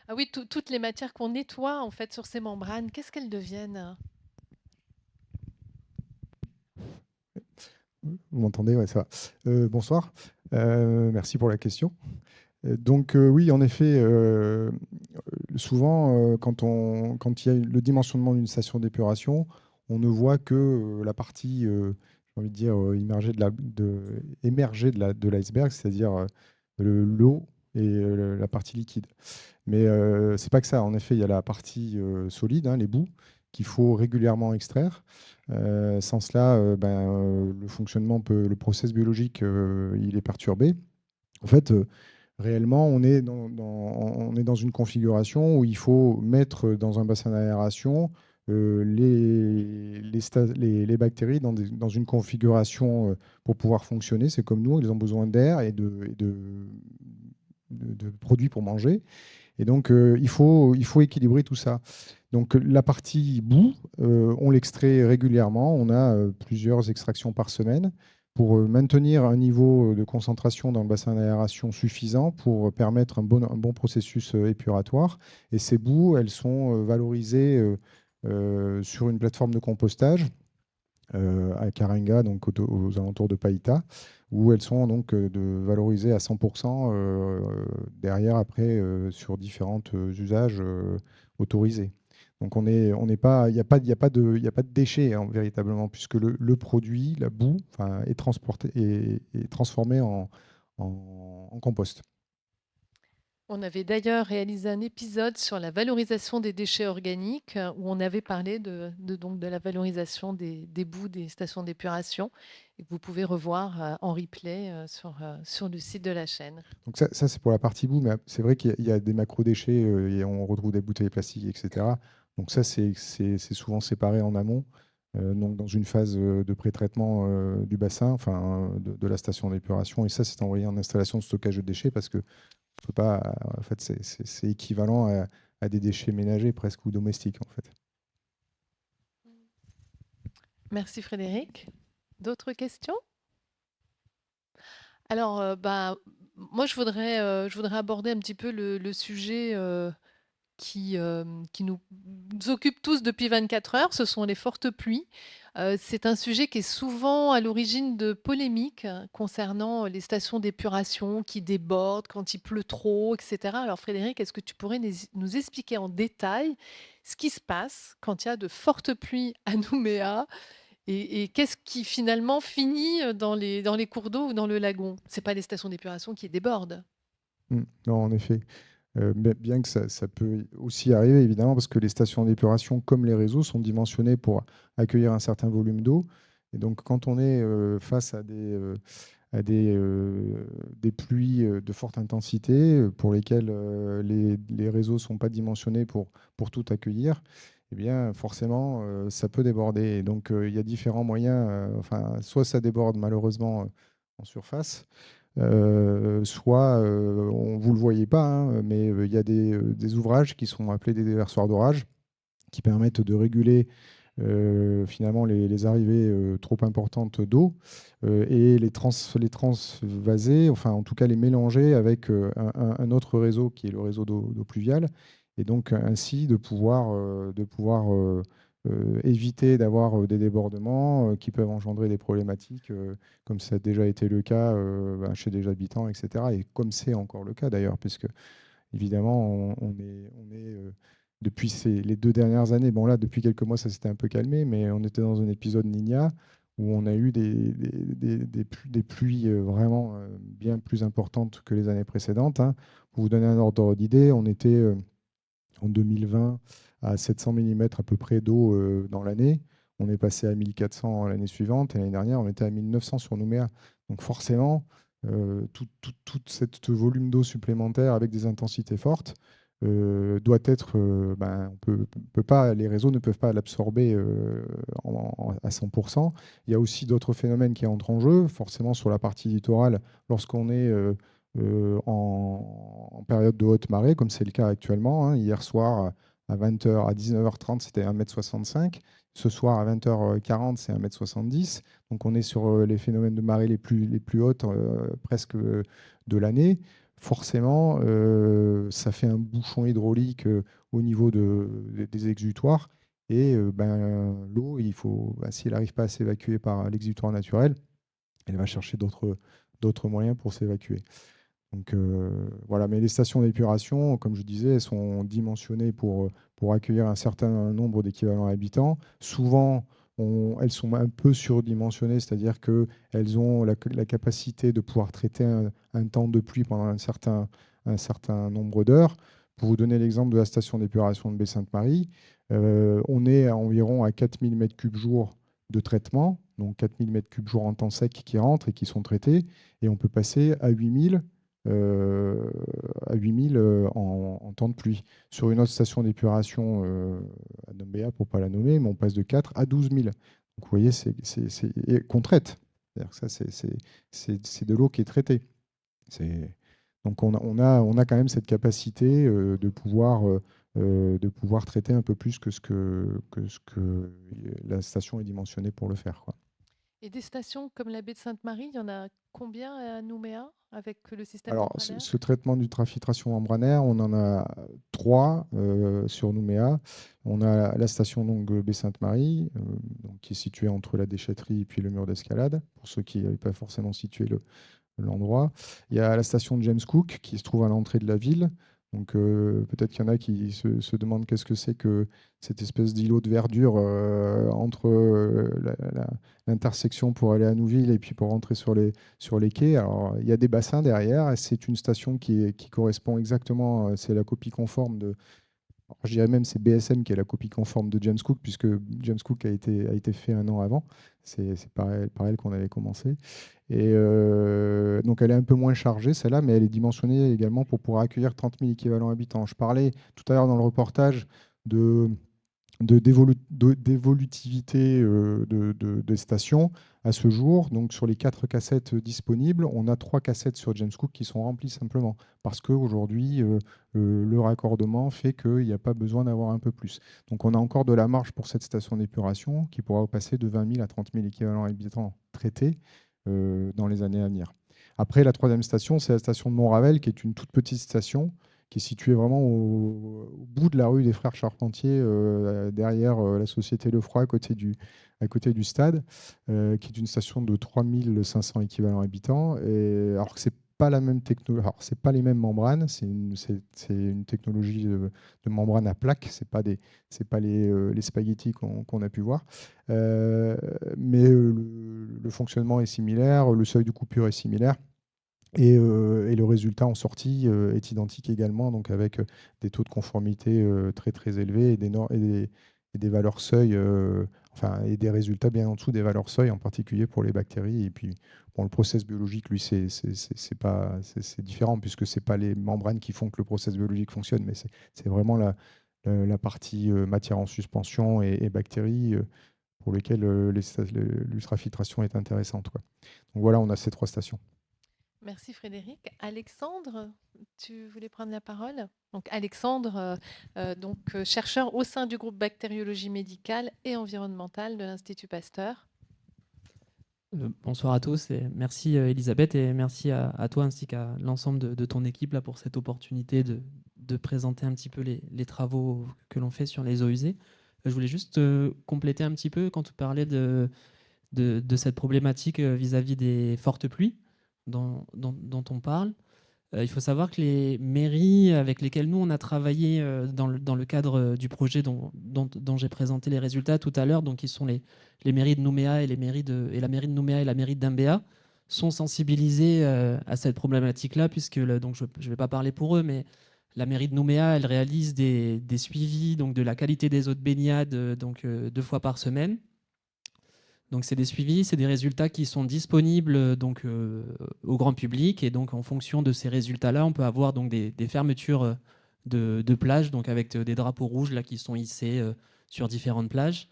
Ah oui, toutes les matières qu'on nettoie en fait sur ces membranes, qu'est-ce qu'elles deviennent? Vous m'entendez? Ouais, ça va. Bonsoir. Merci pour la question. Oui, en effet, souvent, quand il y a le dimensionnement d'une station d'épuration, on ne voit que la partie, j'ai envie de dire, émergée de l'iceberg, c'est-à-dire l'eau et la partie liquide. Mais c'est pas que ça. En effet, il y a la partie solide, hein, les boues, qu'il faut régulièrement extraire. Sans cela, le fonctionnement le process biologique, il est perturbé. En fait, réellement, on est dans une configuration où il faut mettre dans un bassin d'aération les bactéries dans une configuration pour pouvoir fonctionner. C'est comme nous, ils ont besoin d'air et de produits pour manger. Et donc, il faut équilibrer tout ça. Donc, la partie boue, on l'extrait régulièrement. On a plusieurs extractions par semaine pour maintenir un niveau de concentration dans le bassin d'aération suffisant pour permettre un bon processus épuratoire. Et ces boues, elles sont valorisées sur une plateforme de compostage à Karenga, donc aux alentours de Païta, où elles sont donc valorisées à 100% derrière, après, sur différents usages autorisés. Donc on n'est pas, il n'y a pas de déchets, hein, véritablement, puisque le produit, la boue, enfin, est transporté est transformé en compost. On avait d'ailleurs réalisé un épisode sur la valorisation des déchets organiques où on avait parlé donc de la valorisation des boues des stations d'épuration et que vous pouvez revoir en replay sur le site de la chaîne. Donc ça c'est pour la partie boue, mais c'est vrai qu'il y a des macro-déchets et on retrouve des bouteilles plastiques, etc. Donc ça, c'est souvent séparé en amont, donc dans une phase de pré-traitement du bassin, enfin de la station d'épuration. Et ça, c'est envoyé en installation de stockage de déchets parce que on peut pas, en fait, c'est équivalent à des déchets ménagers presque ou domestiques, en fait. Merci Frédéric. D'autres questions? Alors, moi, je voudrais aborder un petit peu le sujet qui nous occupe tous depuis 24 heures, ce sont les fortes pluies. C'est un sujet qui est souvent à l'origine de polémiques concernant les stations d'épuration qui débordent quand il pleut trop, etc. Alors Frédéric, est-ce que tu pourrais nous expliquer en détail ce qui se passe quand il y a de fortes pluies à Nouméa et qu'est-ce qui finalement finit dans les cours d'eau ou dans le lagon? Ce n'est pas les stations d'épuration qui débordent. Non, en effet. Bien que ça peut aussi arriver, évidemment, parce que les stations d'épuration, comme les réseaux, sont dimensionnés pour accueillir un certain volume d'eau. Et donc, quand on est face à des pluies de forte intensité pour lesquelles les réseaux ne sont pas dimensionnés pour tout accueillir, eh bien, forcément, ça peut déborder. Et donc, il y a différents moyens. Enfin, soit ça déborde malheureusement en surface, soit, vous ne le voyez pas, hein, mais il y a des ouvrages qui sont appelés des déversoirs d'orage, qui permettent de réguler finalement les arrivées trop importantes d'eau et les transvaser, enfin en tout cas les mélanger avec un autre réseau qui est le réseau d'eau pluviale, et donc ainsi de pouvoir éviter d'avoir des débordements qui peuvent engendrer des problématiques, comme ça a déjà été le cas chez des habitants, etc. Et comme c'est encore le cas d'ailleurs, puisque évidemment, on est depuis les 2 dernières années, bon là, depuis quelques mois, ça s'était un peu calmé, mais on était dans un épisode Niña où on a eu des pluies vraiment bien plus importantes que les années précédentes, hein. Pour vous donner un ordre d'idée, on était en 2020 à 700 mm à peu près d'eau dans l'année. On est passé à 1400 l'année suivante et l'année dernière, on était à 1900 sur Nouméa. Donc forcément, tout ce volume d'eau supplémentaire avec des intensités fortes doit être, les réseaux ne peuvent pas l'absorber à 100%. Il y a aussi d'autres phénomènes qui entrent en jeu. Forcément, sur la partie littorale, lorsqu'on est en période de haute marée, comme c'est le cas actuellement, hein, hier soir à 20h, à 19h30, c'était 1,65 m. Ce soir, à 20h40, c'est 1,70 m. Donc, on est sur les phénomènes de marée les plus hautes presque de l'année. Forcément, ça fait un bouchon hydraulique au niveau des exutoires. Et l'eau, si elle n'arrive pas à s'évacuer par l'exutoire naturel, elle va chercher d'autres moyens pour s'évacuer. Donc voilà, mais les stations d'épuration, comme je disais, elles sont dimensionnées pour accueillir un certain nombre d'équivalents habitants. Souvent, elles sont un peu surdimensionnées, c'est-à-dire qu'elles ont la capacité de pouvoir traiter un temps de pluie pendant un certain nombre d'heures. Pour vous donner l'exemple de la station d'épuration de Baie-Sainte-Marie, on est environ à 4000 m3 jour de traitement, donc 4000 m3 jour en temps sec qui rentrent et qui sont traités, et on peut passer à 8000 en temps de pluie. Sur une autre station d'épuration à Nouméa, pour ne pas la nommer, mais on passe de 4 à 12 000. Donc vous voyez, et qu'on traite. Ça, c'est de l'eau qui est traitée. Donc on a quand même cette capacité de pouvoir traiter un peu plus que ce que la station est dimensionnée pour le faire, quoi. Et des stations comme la baie de Sainte-Marie, il y en a combien à Nouméa avec le système Alors, membranaire? ce traitement d'ultrafiltration membranaire, on en a 3 sur Nouméa. On a la station baie Sainte-Marie, qui est située entre la déchetterie et puis le mur d'escalade, pour ceux qui n'avaient pas forcément situé l'endroit. Il y a la station de James Cook, qui se trouve à l'entrée de la ville. Donc peut-être qu'il y en a qui se demandent qu'est-ce que c'est que cette espèce d'îlot de verdure entre l'intersection pour aller à Nouville et puis pour rentrer sur les quais. Alors il y a des bassins derrière, et c'est une station qui correspond exactement, c'est la copie conforme de... Alors, je dirais même c'est BSM qui est la copie conforme de James Cook, puisque James Cook a été fait un an avant. C'est par elle qu'on avait commencé. Et donc elle est un peu moins chargée, celle-là, mais elle est dimensionnée également pour pouvoir accueillir 30 000 équivalents habitants. Je parlais tout à l'heure dans le reportage d'évolutivité des stations. À ce jour, donc sur les 4 cassettes disponibles, on a 3 cassettes sur James Cook qui sont remplies simplement parce qu'aujourd'hui, le raccordement fait qu'il n'y a pas besoin d'avoir un peu plus. Donc on a encore de la marge pour cette station d'épuration qui pourra passer de 20 000 à 30 000 équivalents habitants traités dans les années à venir. Après, la 3e station, c'est la station de Montravel, qui est une toute petite station qui est située vraiment au bout de la rue des Frères Charpentier, derrière la société Lefroy, à côté du stade, qui est une station de 3500 équivalents habitants. Et, alors que c'est pas la même technologie, alors c'est pas les mêmes membranes, c'est une technologie de membrane à plaques, c'est pas les spaghettis qu'on a pu voir, mais le fonctionnement est similaire, le seuil de coupure est similaire. Et le résultat en sortie est identique également, donc avec des taux de conformité très très élevés et des valeurs seuil, et des résultats bien en dessous des valeurs seuil, en particulier pour les bactéries. Et puis bon, le process biologique, lui, c'est différent, puisque c'est pas les membranes qui font que le process biologique fonctionne, mais c'est vraiment la partie matière en suspension et bactéries pour lesquelles l'ultrafiltration est intéressante, quoi. Donc voilà, on a ces 3 stations. Merci Frédéric. Alexandre, tu voulais prendre la parole? Donc Alexandre, chercheur au sein du groupe bactériologie médicale et environnementale de l'Institut Pasteur. Bonsoir à tous et merci Elisabeth, et merci à toi ainsi qu'à l'ensemble de ton équipe là, pour cette opportunité de présenter un petit peu les travaux que l'on fait sur les eaux usées. Je voulais juste compléter un petit peu quand tu parlais de cette problématique vis-à-vis des fortes pluies dont on parle. Il faut savoir que les mairies avec lesquelles nous on a travaillé dans le cadre du projet dont j'ai présenté les résultats tout à l'heure, donc qui sont les mairies de Nouméa et la mairie de Nouméa et la mairie d'Imbéa, sont sensibilisées à cette problématique-là, puisque donc je ne vais pas parler pour eux, mais la mairie de Nouméa, elle réalise des suivis donc de la qualité des eaux de baignade 2 fois par semaine. Donc c'est des suivis, c'est des résultats qui sont disponibles donc, au grand public. Et donc en fonction de ces résultats-là, on peut avoir donc, des fermetures de plages, donc avec des drapeaux rouges là, qui sont hissés sur différentes plages.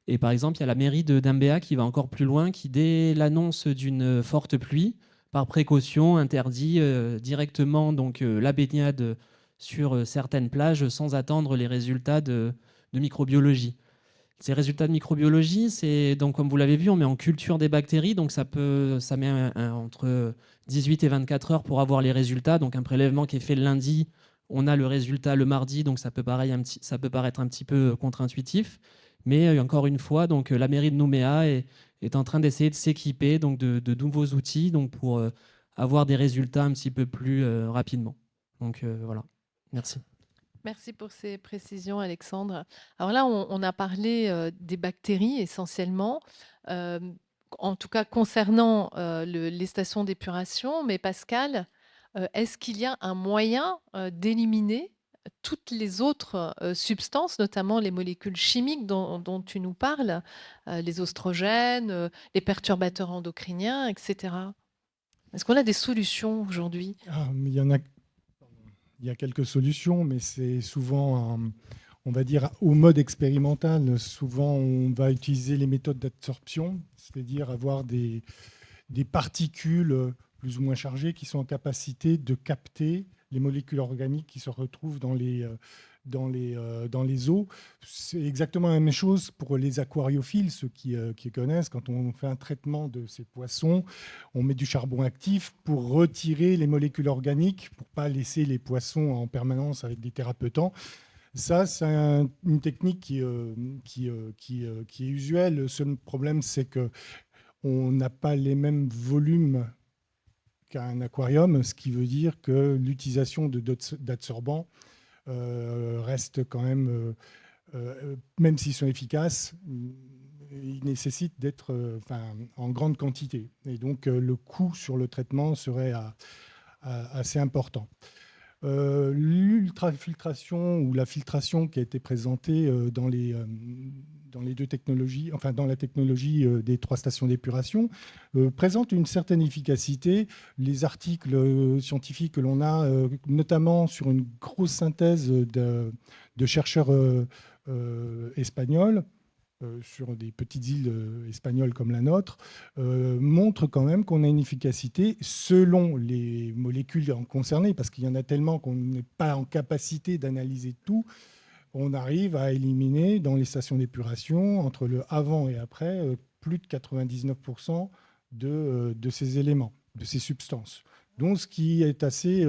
Et par exemple, il y a la mairie de Dambéa qui va encore plus loin, qui dès l'annonce d'une forte pluie, par précaution, interdit directement donc, la baignade sur certaines plages sans attendre les résultats de microbiologie. Ces résultats de microbiologie, c'est donc comme vous l'avez vu, on met en culture des bactéries, donc ça met entre 18 et 24 heures pour avoir les résultats. Donc un prélèvement qui est fait le lundi, on a le résultat le mardi, donc ça peut paraître un petit peu contre-intuitif. Mais encore une fois, donc la mairie de Nouméa est en train d'essayer de s'équiper donc de nouveaux outils donc pour avoir des résultats un petit peu plus rapidement. Donc voilà, merci. Merci pour ces précisions, Alexandre. Alors là, on a parlé des bactéries essentiellement, en tout cas concernant les stations d'épuration. Mais Pascal, est-ce qu'il y a un moyen d'éliminer toutes les autres substances, notamment les molécules chimiques dont tu nous parles, les oestrogènes, les perturbateurs endocriniens, etc. Est-ce qu'on a des solutions aujourd'hui? Il y a quelques solutions, mais c'est souvent, on va dire, au mode expérimental. Souvent, on va utiliser les méthodes d'absorption, c'est-à-dire avoir des particules plus ou moins chargées qui sont en capacité de capter les molécules organiques qui se retrouvent dans les eaux. C'est exactement la même chose pour les aquariophiles, ceux qui connaissent. Quand on fait un traitement de ces poissons, on met du charbon actif pour retirer les molécules organiques, pour ne pas laisser les poissons en permanence avec des thérapeutants. Ça, c'est une technique qui est usuelle. Le seul problème, c'est qu'on n'a pas les mêmes volumes qu'un aquarium, ce qui veut dire que l'utilisation d'adsorbants reste quand même, même s'ils sont efficaces, ils nécessitent d'être en grande quantité. Et donc, le coût sur le traitement serait assez important. L'ultrafiltration ou la filtration qui a été présentée dans les deux technologies, enfin dans la technologie des 3 stations d'épuration, présente une certaine efficacité. Les articles scientifiques que l'on a, notamment sur une grosse synthèse de chercheurs espagnols, sur des petites îles espagnoles comme la nôtre, montre quand même qu'on a une efficacité selon les molécules concernées, parce qu'il y en a tellement qu'on n'est pas en capacité d'analyser tout. On arrive à éliminer dans les stations d'épuration, entre le avant et après, plus de 99% de ces éléments, de ces substances. Donc, ce qui est assez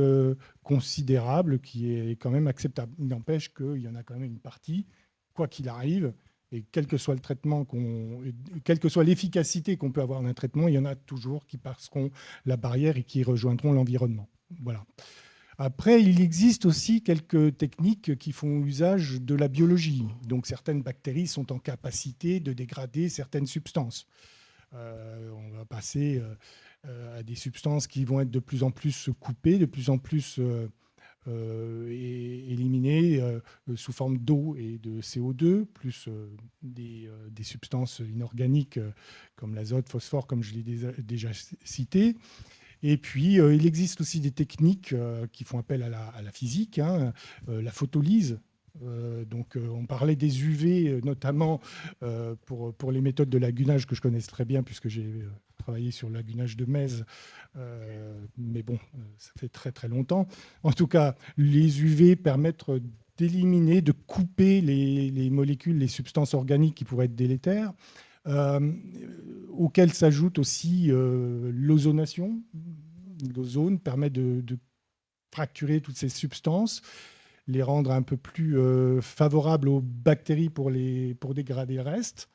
considérable, qui est quand même acceptable. Il n'empêche qu'il y en a quand même une partie, quoi qu'il arrive, et quel que soit le traitement, quelle que soit l'efficacité qu'on peut avoir d'un traitement, il y en a toujours qui passeront la barrière et qui rejoindront l'environnement. Voilà. Après, il existe aussi quelques techniques qui font usage de la biologie. Donc, certaines bactéries sont en capacité de dégrader certaines substances. On va passer à des substances qui vont être de plus en plus coupées, de plus en plus éliminées sous forme d'eau et de CO2, plus des substances inorganiques comme l'azote, phosphore, comme je l'ai déjà cité. Et puis, il existe aussi des techniques qui font appel à la physique, la photolyse. Donc, on parlait des UV, notamment pour les méthodes de lagunage que je connais très bien, puisque j'ai travaillé sur le lagunage de Metz. Mais bon, ça fait très, très longtemps. En tout cas, les UV permettent d'éliminer, de couper les molécules, les substances organiques qui pourraient être délétères. Auquel s'ajoute aussi l'ozonation. L'ozone permet de fracturer toutes ces substances, les rendre un peu plus favorables aux bactéries pour dégrader le reste.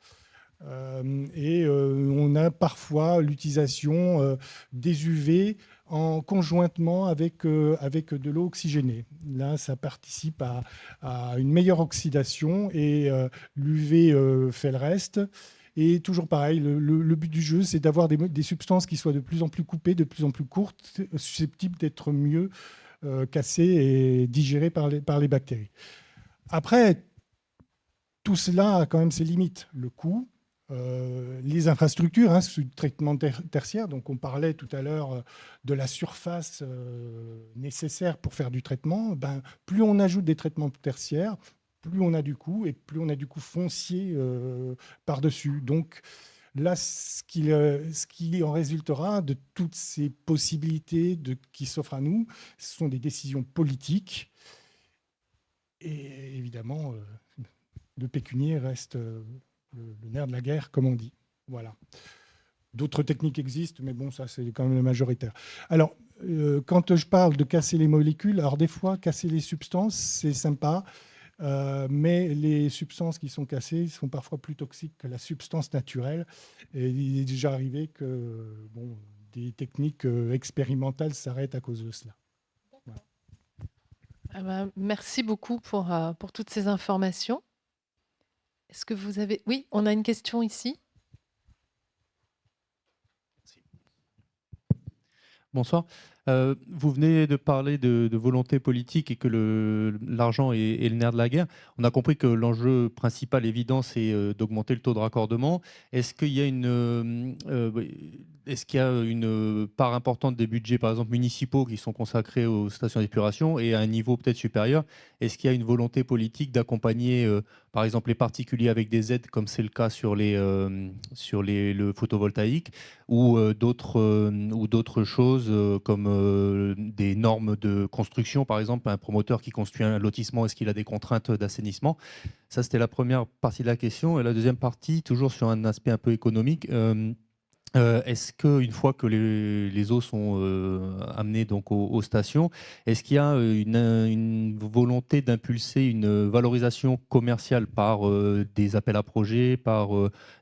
Et on a parfois l'utilisation des UV conjointement avec de l'eau oxygénée. Là, ça participe à une meilleure oxydation et l'UV fait le reste. Et toujours pareil, le but du jeu, c'est d'avoir des substances qui soient de plus en plus coupées, de plus en plus courtes, susceptibles d'être mieux cassées et digérées par les bactéries. Après, tout cela a quand même ses limites. Le coût, les infrastructures, sous traitement tertiaire. Donc, on parlait tout à l'heure de la surface nécessaire pour faire du traitement. Plus on ajoute des traitements tertiaires, plus on a du coût et plus on a du coût foncier par-dessus. Donc, là, ce qui en résultera de toutes ces possibilités qui s'offrent à nous, ce sont des décisions politiques. Et évidemment, le pécunier reste le nerf de la guerre, comme on dit. Voilà. D'autres techniques existent, mais bon, ça, c'est quand même le majoritaire. Alors, quand je parle de casser les molécules, alors des fois, casser les substances, c'est sympa, mais les substances qui sont cassées sont parfois plus toxiques que la substance naturelle. Et il est déjà arrivé que des techniques expérimentales s'arrêtent à cause de cela. Voilà. Merci beaucoup pour toutes ces informations. Est-ce que vous avez... Oui, on a une question ici. Bonsoir. Vous venez de parler de volonté politique et que l'argent est le nerf de la guerre. On a compris que l'enjeu principal, évident, c'est d'augmenter le taux de raccordement. Est-ce qu'il y a une part importante des budgets, par exemple municipaux, qui sont consacrés aux stations d'épuration, et à un niveau peut-être supérieur, est-ce qu'il y a une volonté politique d'accompagner, par exemple, les particuliers avec des aides, comme c'est le cas sur le photovoltaïque, ou d'autres choses comme des normes de construction, par exemple, un promoteur qui construit un lotissement, est-ce qu'il a des contraintes d'assainissement? Ça, c'était la première partie de la question. Et la deuxième partie, toujours sur un aspect un peu économique, est-ce qu'une fois que les eaux sont amenées donc aux stations, est-ce qu'il y a une volonté d'impulser une valorisation commerciale par des appels à projets, par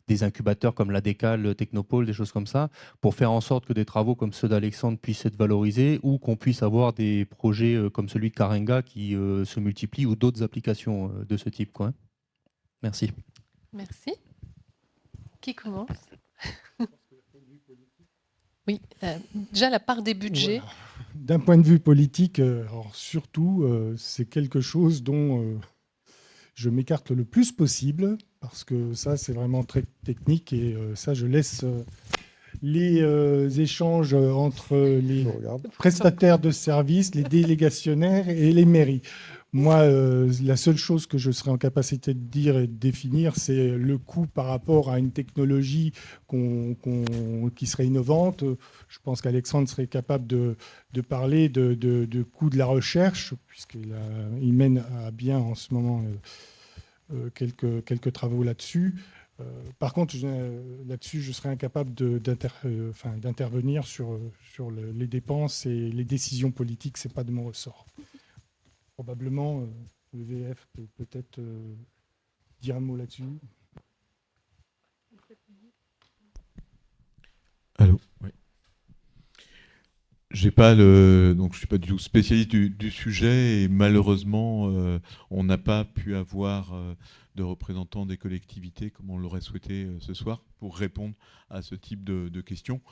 des incubateurs comme la Décale, Technopole, des choses comme ça, pour faire en sorte que des travaux comme ceux d'Alexandre puissent être valorisés, ou qu'on puisse avoir des projets comme celui de Karenga qui se multiplient, ou d'autres applications de ce type, quoi. Merci. Merci. Qui commence? Oui, déjà la part des budgets. Voilà. D'un point de vue politique, alors surtout, c'est quelque chose dont je m'écarte le plus possible, parce que ça, c'est vraiment très technique, et ça, je laisse les échanges entre les prestataires de services, les délégationnaires et les mairies. Moi, la seule chose que je serais en capacité de dire et de définir, c'est le coût par rapport à une technologie qui serait innovante. Je pense qu'Alexandre serait capable de parler de coût de la recherche, puisqu'il mène à bien en ce moment quelques travaux là-dessus. Par contre, là-dessus, je serais incapable d'intervenir sur les dépenses et les décisions politiques. Ce n'est pas de mon ressort. Probablement, le VF peut peut-être dire un mot là-dessus. Allô, oui. Je ne suis pas du tout spécialiste du sujet, et malheureusement, on n'a pas pu avoir de représentants des collectivités comme on l'aurait souhaité ce soir pour répondre à ce type de questions.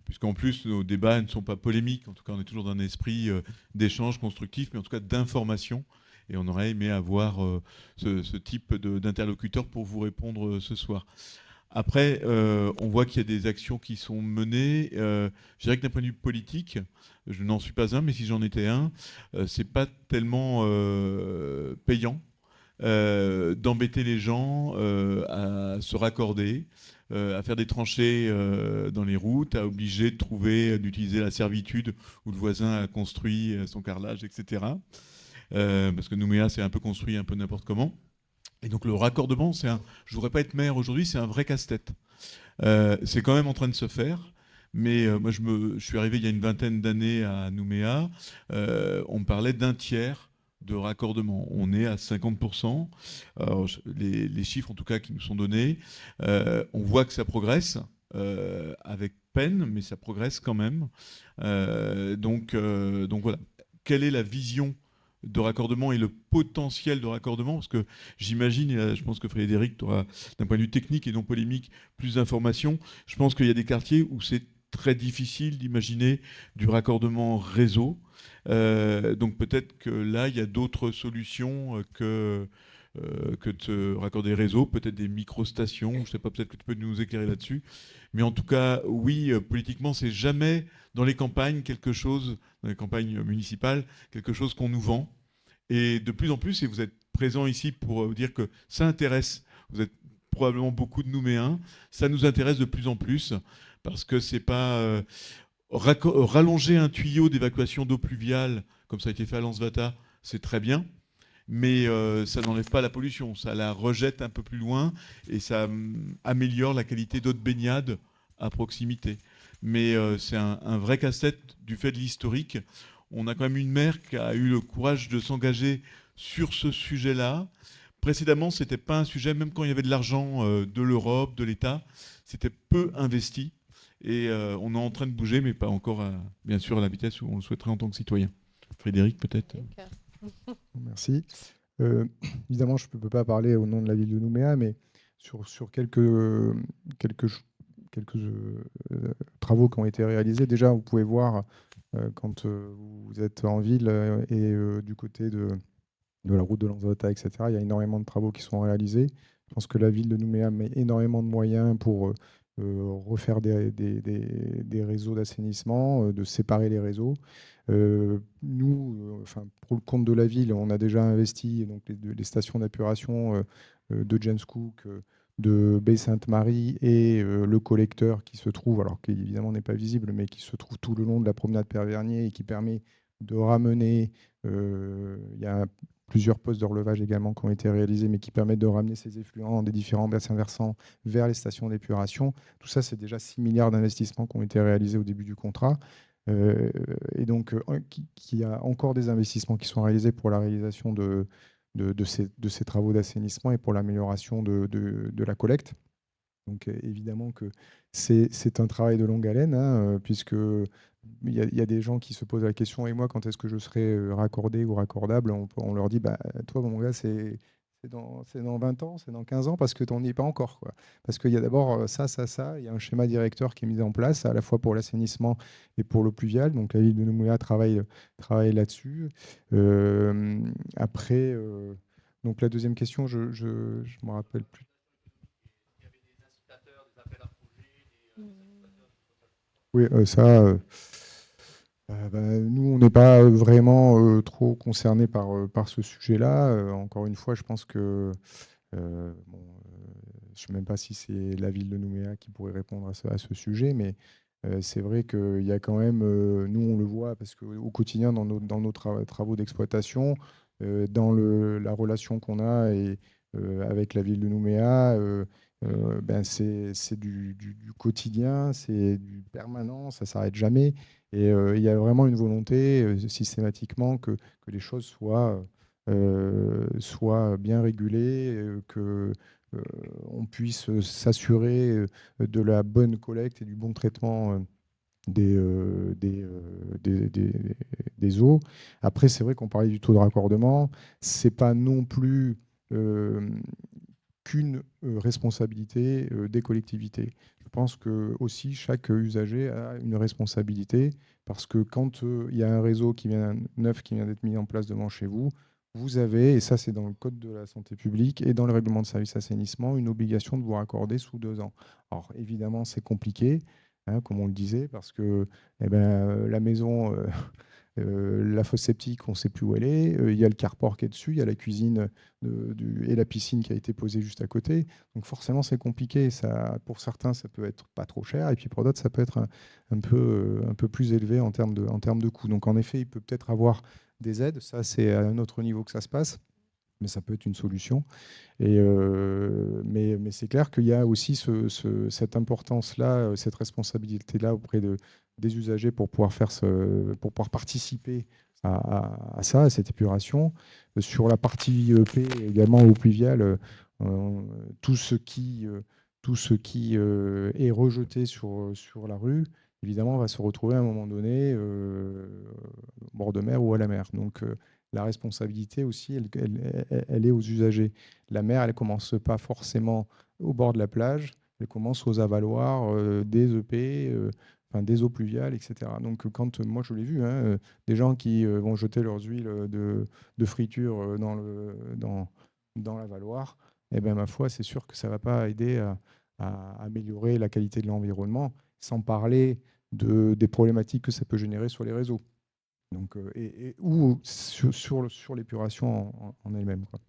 Puisqu'en plus, nos débats ne sont pas polémiques. En tout cas, on est toujours dans un esprit d'échange constructif, mais en tout cas d'information. Et on aurait aimé avoir ce type d'interlocuteur pour vous répondre ce soir. Après, on voit qu'il y a des actions qui sont menées. Je dirais que d'un point de vue politique, je n'en suis pas un, mais si j'en étais un, c'est pas tellement payant d'embêter les gens à se raccorder, à faire des tranchées dans les routes, à obliger d'utiliser la servitude où le voisin a construit son carrelage, etc. Parce que Nouméa, c'est un peu construit un peu n'importe comment. Et donc le raccordement, je ne voudrais pas être maire aujourd'hui, c'est un vrai casse-tête. C'est quand même en train de se faire. Mais moi, je suis arrivé il y a une vingtaine d'années à Nouméa. On me parlait d'un tiers de raccordement. On est à 50%. Alors, les chiffres, en tout cas, qui nous sont donnés, on voit que ça progresse, avec peine, mais ça progresse quand même. Donc voilà. Quelle est la vision de raccordement et le potentiel de raccordement? Parce que j'imagine, et je pense que Frédéric, tu auras, d'un point de vue technique et non polémique, plus d'informations. Je pense qu'il y a des quartiers où c'est très difficile d'imaginer du raccordement réseau. Donc peut-être que là, il y a d'autres solutions que que de raccorder réseau, peut-être des micro-stations, je ne sais pas, peut-être que tu peux nous éclairer là-dessus. Mais en tout cas, oui, politiquement, c'est jamais dans les campagnes dans les campagnes municipales, quelque chose qu'on nous vend. Et de plus en plus, et vous êtes présent ici pour dire que ça intéresse, vous êtes probablement beaucoup de Nouméens, ça nous intéresse de plus en plus, parce que c'est pas rallonger un tuyau d'évacuation d'eau pluviale, comme ça a été fait à Lansvata, c'est très bien, mais ça n'enlève pas la pollution, ça la rejette un peu plus loin, et ça améliore la qualité d'eau de baignade à proximité. Mais c'est un vrai casse-tête du fait de l'historique. On a quand même une maire qui a eu le courage de s'engager sur ce sujet-là. Précédemment, ce n'était pas un sujet, même quand il y avait de l'argent de l'Europe, de l'État, c'était peu investi. Et on est en train de bouger, mais pas encore, bien sûr, à la vitesse où on le souhaiterait en tant que citoyen. Frédéric, peut-être. Merci. Évidemment, je ne peux pas parler au nom de la ville de Nouméa, mais sur quelques travaux qui ont été réalisés. Déjà, vous pouvez voir quand vous êtes en ville et du côté de la route de Lansvata, etc., il y a énormément de travaux qui sont réalisés. Je pense que la ville de Nouméa met énormément de moyens pour refaire des réseaux d'assainissement, de séparer les réseaux. Nous, pour le compte de la ville, on a déjà investi donc, les stations d'épuration de James Cook, de Baie-Sainte-Marie et le collecteur qui se trouve, alors qui évidemment n'est pas visible, mais qui se trouve tout le long de la promenade Père-Vernier et qui permet de ramener, il y a plusieurs postes de relevage également qui ont été réalisés, mais qui permettent de ramener ces effluents des différents bassins versants vers les stations d'épuration. Tout ça, c'est déjà 6 milliards d'investissements qui ont été réalisés au début du contrat. Et donc, qu'il y a encore des investissements qui sont réalisés pour la réalisation de ces travaux d'assainissement et pour l'amélioration de la collecte. Donc évidemment que c'est un travail de longue haleine, hein, puisque il y a des gens qui se posent la question, et moi, quand est-ce que je serai raccordé ou raccordable? On leur dit, bah, toi, mon gars, c'est dans 20 ans, c'est dans 15 ans, parce que tu n'en es pas encore, quoi. Parce qu'il y a d'abord ça, il y a un schéma directeur qui est mis en place, à la fois pour l'assainissement et pour l'eau pluviale. Donc la ville de Nouméa travaille là-dessus. Après, donc la deuxième question, je ne me rappelle plus. Oui, nous, on n'est pas vraiment trop concernés par ce sujet-là. Encore une fois, je pense que je ne sais même pas si c'est la ville de Nouméa qui pourrait répondre à ce sujet, mais c'est vrai qu'il y a quand même, nous on le voit parce qu'au quotidien dans nos travaux d'exploitation, dans la relation qu'on a avec la ville de Nouméa, c'est du quotidien, c'est du permanent, ça ne s'arrête jamais. Et il y a vraiment une volonté systématiquement que les choses soient bien régulées, qu'on puisse s'assurer de la bonne collecte et du bon traitement des eaux. Après, c'est vrai qu'on parlait du taux de raccordement. Ce n'est pas non plus qu'une responsabilité des collectivités. Je pense que aussi chaque usager a une responsabilité parce que quand il y a un réseau neuf qui vient d'être mis en place devant chez vous, vous avez, et ça c'est dans le code de la santé publique et dans le règlement de service assainissement, une obligation de vous raccorder sous 2 ans. Alors évidemment c'est compliqué, hein, comme on le disait, parce que la maison... la fosse septique, on ne sait plus où elle est. Il y a le carport qui est dessus, il y a la cuisine et la piscine qui a été posée juste à côté. Donc forcément, c'est compliqué. Pour certains, ça peut être pas trop cher, et puis pour d'autres, ça peut être un peu plus élevé en termes de coût. Donc en effet, il peut peut-être avoir des aides. Ça, c'est à un autre niveau que ça se passe, mais ça peut être une solution. Mais c'est clair qu'il y a aussi cette importance-là, cette responsabilité-là auprès des usagers pour pouvoir participer à ça, à cette épuration. Sur la partie P, également eau pluviale, tout ce qui est rejeté sur la rue, évidemment, va se retrouver à un moment donné au bord de mer ou à la mer. Donc, la responsabilité aussi, elle est aux usagers. La mer, elle ne commence pas forcément au bord de la plage, elle commence aux avaloirs des EP, des eaux pluviales, etc. Donc, moi, je l'ai vu, hein, des gens qui vont jeter leurs huiles de friture dans dans la Valoire, eh ben, ma foi, c'est sûr que ça ne va pas aider à améliorer la qualité de l'environnement, sans parler des problématiques que ça peut générer sur les réseaux. Donc, ou sur l'épuration en elle-même, quoi.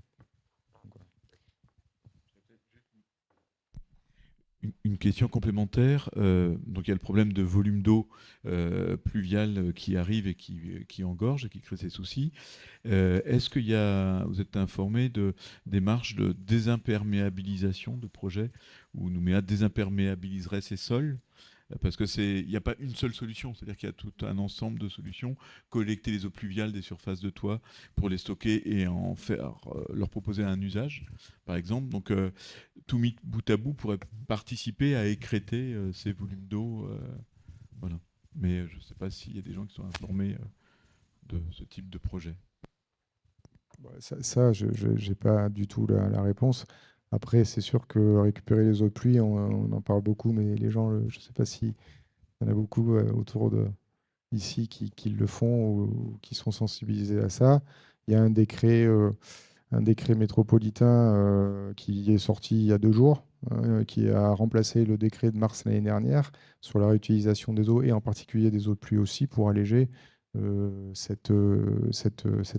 Une question complémentaire. Donc il y a le problème de volume d'eau pluviale qui arrive et qui engorge et qui crée ces soucis. Est-ce que vous êtes informé de démarches de désimperméabilisation de projets où Nouméa désimperméabiliserait ses sols? Parce qu'il n'y a pas une seule solution, c'est-à-dire qu'il y a tout un ensemble de solutions. Collecter les eaux pluviales des surfaces de toit pour les stocker et en faire, leur proposer un usage, par exemple. Donc tout mis bout à bout pourrait participer à écrêter ces volumes d'eau. Voilà. Mais je ne sais pas s'il y a des gens qui sont informés de ce type de projet. Ça, je n'ai pas du tout la réponse. Après, c'est sûr que récupérer les eaux de pluie, on en parle beaucoup, mais les gens, je ne sais pas s'il y en a beaucoup autour ici qui le font ou qui sont sensibilisés à ça. Il y a un décret métropolitain qui est sorti il y a 2 jours, qui a remplacé le décret de mars l'année dernière sur la réutilisation des eaux et en particulier des eaux de pluie aussi pour alléger cette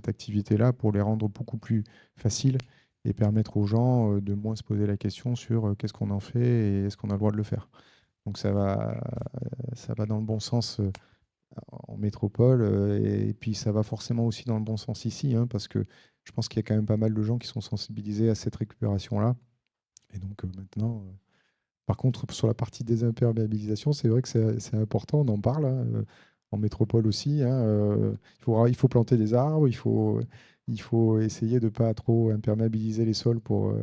activité-là, pour les rendre beaucoup plus faciles et permettre aux gens de moins se poser la question sur qu'est-ce qu'on en fait et est-ce qu'on a le droit de le faire. Donc ça va dans le bon sens en métropole et puis ça va forcément aussi dans le bon sens ici, hein, parce que je pense qu'il y a quand même pas mal de gens qui sont sensibilisés à cette récupération-là. Et donc maintenant, par contre, sur la partie désimperméabilisation, c'est vrai que c'est important, on en parle, hein, en métropole aussi, hein, il faut planter des arbres, il faut essayer de ne pas trop imperméabiliser les sols pour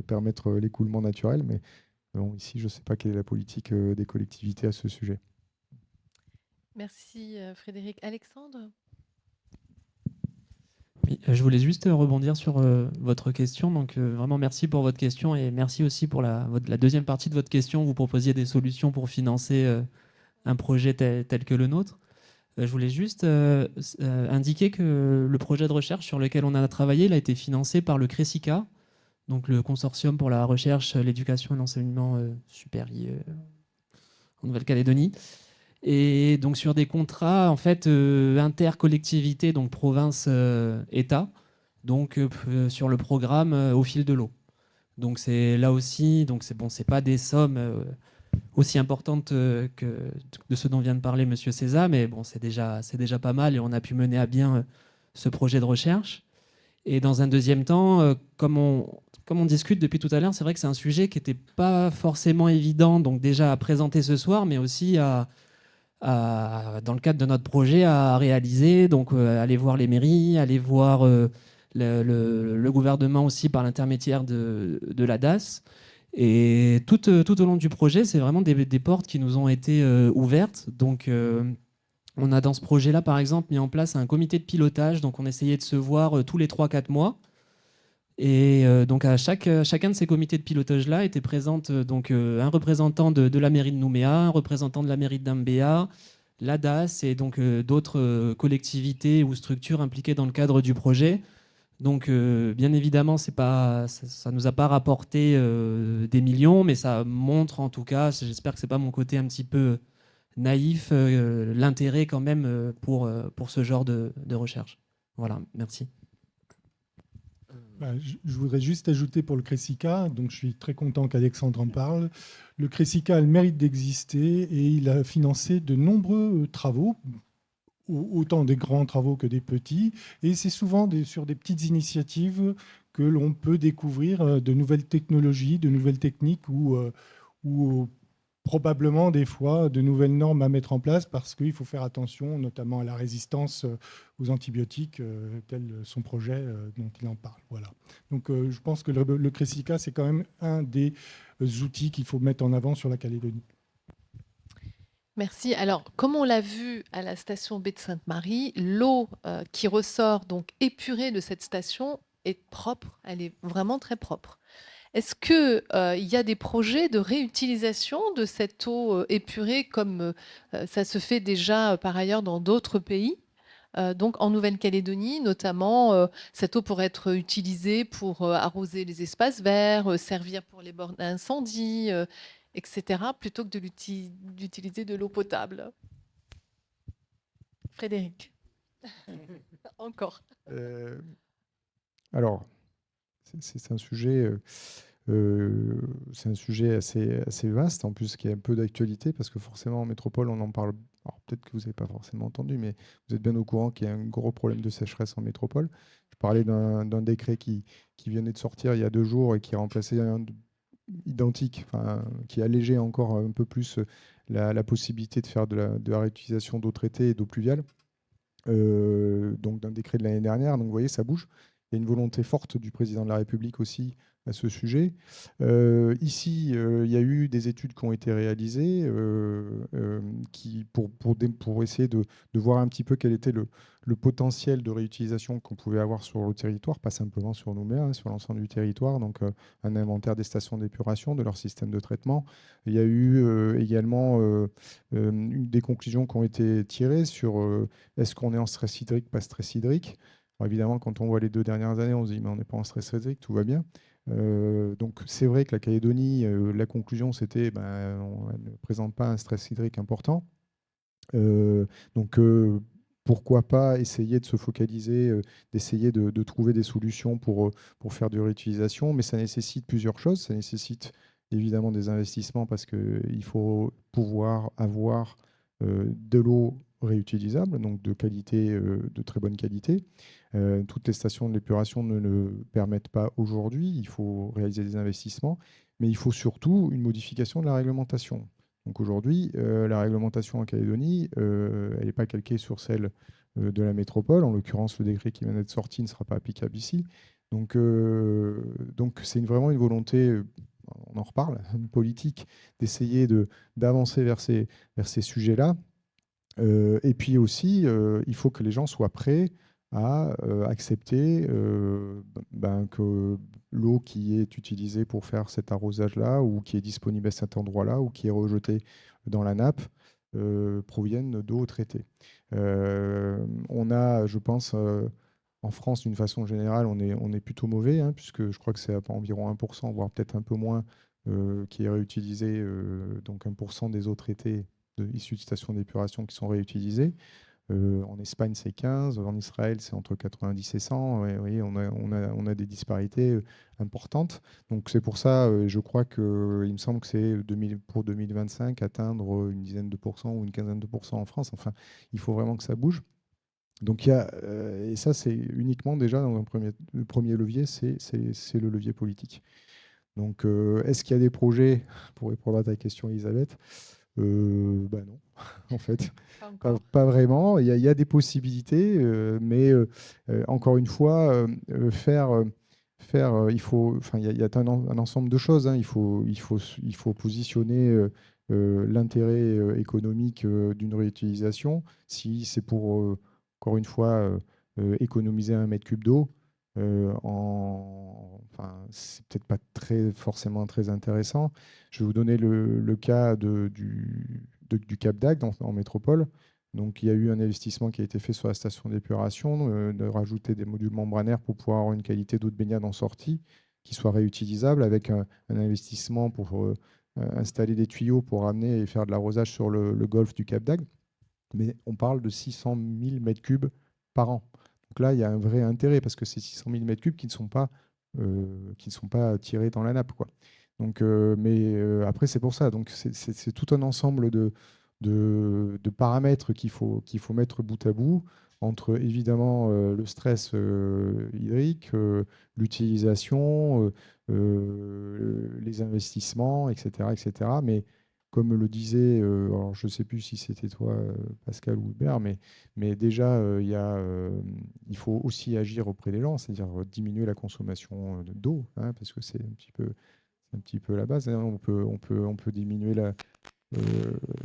permettre l'écoulement naturel. Mais bon, ici, je ne sais pas quelle est la politique des collectivités à ce sujet. Merci Frédéric. Alexandre? Oui, je voulais juste rebondir sur votre question. Donc, vraiment, merci pour votre question et merci aussi pour la deuxième partie de votre question. Vous proposiez des solutions pour financer un projet tel que le nôtre. Je voulais juste indiquer que le projet de recherche sur lequel on a travaillé, il a été financé par le CRESICA, donc le Consortium pour la recherche, l'éducation et l'enseignement supérieur en Nouvelle-Calédonie. Et donc sur des contrats en fait intercollectivité, donc province-État, donc sur le programme Au fil de l'eau. Donc c'est là aussi, donc c'est bon, c'est pas des sommes aussi importantes que de ce dont vient de parler Monsieur César, mais bon, c'est déjà pas mal et on a pu mener à bien ce projet de recherche. Et dans un deuxième temps, comme on discute depuis tout à l'heure, c'est vrai que c'est un sujet qui n'était pas forcément évident, donc déjà à présenter ce soir, mais aussi dans le cadre de notre projet à réaliser, donc aller voir les mairies, aller voir le gouvernement aussi par l'intermédiaire de la DAS. Et tout au long du projet, c'est vraiment des portes qui nous ont été ouvertes. Donc on a dans ce projet-là, par exemple, mis en place un comité de pilotage. Donc on essayait de se voir tous les 3-4 mois. Et donc à chacun de ces comités de pilotage-là était présente un représentant de la mairie de Nouméa, un représentant de la mairie de Dambéa, la DAS et donc d'autres collectivités ou structures impliquées dans le cadre du projet. Donc bien évidemment, ça nous a pas rapporté des millions, mais ça montre en tout cas, j'espère que c'est pas mon côté un petit peu naïf, l'intérêt quand même pour ce genre de recherche. Voilà, merci. Je voudrais juste ajouter pour le CRESICA, donc je suis très content qu'Alexandre en parle. Le CRESICA a le mérite d'exister et il a financé de nombreux travaux, autant des grands travaux que des petits, et c'est souvent sur des petites initiatives que l'on peut découvrir de nouvelles technologies, de nouvelles techniques ou probablement des fois de nouvelles normes à mettre en place parce qu'il faut faire attention notamment à la résistance aux antibiotiques, tel son projet dont il en parle. Voilà. Donc je pense que le CRESICA, c'est quand même un des outils qu'il faut mettre en avant sur la Calédonie. Merci. Alors, comme on l'a vu à la station baie de Sainte-Marie, l'eau qui ressort donc épurée de cette station est propre, elle est vraiment très propre. Est-ce qu'il y a des projets de réutilisation de cette eau épurée comme ça se fait déjà par ailleurs dans d'autres pays Donc en Nouvelle-Calédonie, notamment, cette eau pourrait être utilisée pour arroser les espaces verts, servir pour les bornes d'incendie, etc., plutôt que d'utiliser de l'eau potable. Frédéric. Encore. Alors, c'est un sujet, assez vaste, en plus, qui a un peu d'actualité, parce que forcément, en métropole, on en parle. Alors, peut-être que vous n'avez pas forcément entendu, mais vous êtes bien au courant qu'il y a un gros problème de sécheresse en métropole. Je parlais d'un décret qui venait de sortir il y a 2 jours et qui remplaçait un identique, enfin, qui allégeait encore un peu plus la possibilité de faire de la réutilisation d'eau traitée et d'eau pluviale. Donc d'un décret de l'année dernière. Donc vous voyez, ça bouge. Il y a une volonté forte du président de la République aussi à ce sujet. Ici, il y a eu des études qui ont été réalisées pour essayer de voir un petit peu quel était le potentiel de réutilisation qu'on pouvait avoir sur le territoire, pas simplement sur Nouméa, hein, sur l'ensemble du territoire. Donc un inventaire des stations d'épuration, de leur système de traitement. Il y a eu également des conclusions qui ont été tirées sur est-ce qu'on est en stress hydrique, pas stress hydrique. Alors évidemment, quand on voit les 2 dernières années, on se dit mais on n'est pas en stress hydrique, tout va bien. Donc c'est vrai que la Calédonie, la conclusion c'était on ne présente pas un stress hydrique important. Donc pourquoi pas essayer de se focaliser, d'essayer de trouver des solutions pour faire de réutilisation, mais ça nécessite plusieurs choses. Ça nécessite évidemment des investissements parce qu'il faut pouvoir avoir de l'eau réutilisable, donc de qualité, de très bonne qualité. Toutes les stations d'épuration ne le permettent pas aujourd'hui. Il faut réaliser des investissements, mais il faut surtout une modification de la réglementation. Donc aujourd'hui, la réglementation en Calédonie, elle n'est pas calquée sur celle de la métropole. En l'occurrence, le décret qui vient d'être sorti ne sera pas applicable ici. Donc c'est vraiment une volonté, on en reparle, politique, d'essayer d'avancer vers ces sujets-là. Et puis aussi, il faut que les gens soient prêts à accepter que l'eau qui est utilisée pour faire cet arrosage-là, ou qui est disponible à cet endroit-là, ou qui est rejetée dans la nappe, provienne d'eau traitée. On a, je pense, en France, d'une façon générale, on est plutôt mauvais, hein, puisque je crois que c'est environ 1%, voire peut-être un peu moins, qui est réutilisé, donc 1% des eaux traitées issues de stations d'épuration qui sont réutilisées. En Espagne, c'est 15, en Israël, c'est entre 90 et 100. Ouais, oui, on a des disparités importantes. Donc c'est pour ça, je crois qu'il me semble que c'est pour 2025 atteindre une dizaine de pourcents ou une quinzaine de pourcents en France. Enfin, il faut vraiment que ça bouge. Donc et ça, c'est uniquement déjà dans le premier levier, c'est le levier politique. Donc est-ce qu'il y a des projets, pour répondre à ta question, Elisabeth? Non, en fait, pas vraiment. Il y a des possibilités, mais encore une fois, il faut, enfin, il y a un ensemble de choses, hein. Il faut positionner l'intérêt économique d'une réutilisation. Si c'est pour, encore une fois, économiser 1 mètre cube d'eau, enfin, c'est peut-être pas forcément très intéressant. Je vais vous donner le cas du Cap d'Agde en métropole. Donc, il y a eu un investissement qui a été fait sur la station d'épuration, de rajouter des modules membranaires pour pouvoir avoir une qualité d'eau de baignade en sortie qui soit réutilisable, avec un investissement pour installer des tuyaux pour amener et faire de l'arrosage sur le golfe du Cap d'Agde. Mais on parle de 600 000 mètres cubes par an. Donc là, il y a un vrai intérêt parce que c'est 600 000 mètres cubes qui ne sont pas tirés dans la nappe, quoi. Donc, après, c'est pour ça. Donc, c'est tout un ensemble de paramètres qu'il faut mettre bout à bout entre, évidemment, le stress hydrique, l'utilisation, les investissements, etc., etc. Mais comme le disait, alors je ne sais plus si c'était toi, Pascal ou Hubert, mais déjà, il faut aussi agir auprès des gens, c'est-à-dire diminuer la consommation d'eau, hein, parce que c'est un petit peu la base, hein. On peut diminuer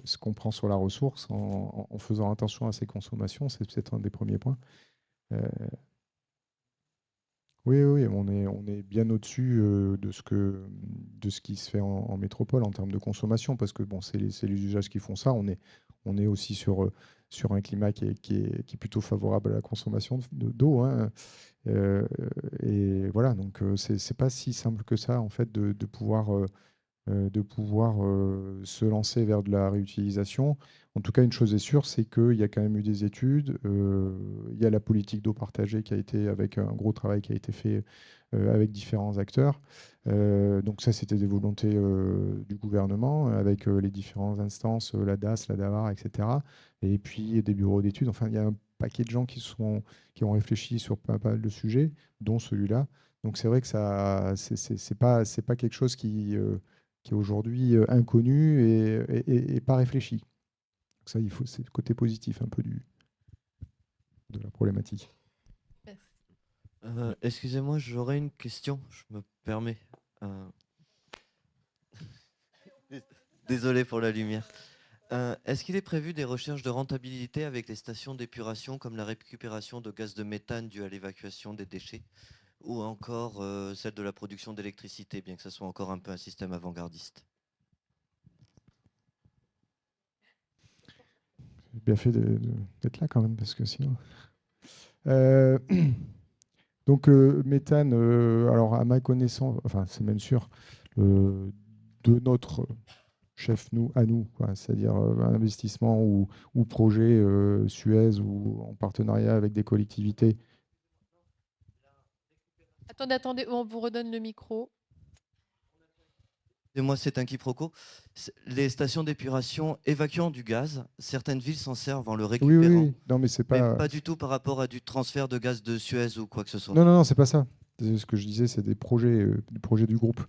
ce qu'on prend sur la ressource en faisant attention à ses consommations. C'est peut-être un des premiers points. Oui, on est bien au-dessus de ce qui se fait en métropole en termes de consommation, parce que bon, c'est les usages qui font ça. On est aussi sur sur un climat qui est plutôt favorable à la consommation d'eau, hein. Et voilà, donc c'est pas si simple que ça, en fait, de pouvoir se lancer vers de la réutilisation. En tout cas, une chose est sûre, c'est qu'il y a quand même eu des études. Il y a la politique d'eau partagée qui a été, avec un gros travail qui a été fait avec différents acteurs. Donc ça, c'était des volontés du gouvernement, avec les différentes instances, la DAS, la DAVAR, etc. Et puis des bureaux d'études. Enfin, il y a un paquet de gens qui ont réfléchi sur pas mal de sujets, dont celui-là. Donc c'est vrai que ça, c'est pas quelque chose qui est aujourd'hui inconnu et pas réfléchi. Donc ça, c'est le côté positif un peu de la problématique. Excusez-moi, j'aurais une question, je me permets. Désolé pour la lumière. Est-ce qu'il est prévu des recherches de rentabilité avec les stations d'épuration comme la récupération de gaz de méthane dû à l'évacuation des déchets ou encore celle de la production d'électricité, bien que ce soit encore un peu un système avant-gardiste? J'ai bien fait d'être là quand même, parce que sinon... Donc, méthane, alors à ma connaissance, enfin c'est même sûr, de notre chef à nous, c'est-à-dire un investissement ou projet Suez ou en partenariat avec des collectivités. Attendez, on vous redonne le micro. Et moi, c'est un quiproquo. Les stations d'épuration évacuant du gaz, certaines villes s'en servent en le récupérant. Oui. Non, mais c'est pas... Mais pas du tout par rapport à du transfert de gaz de Suez ou quoi que ce soit. Non, c'est pas ça. Ce que je disais, c'est des projets du groupe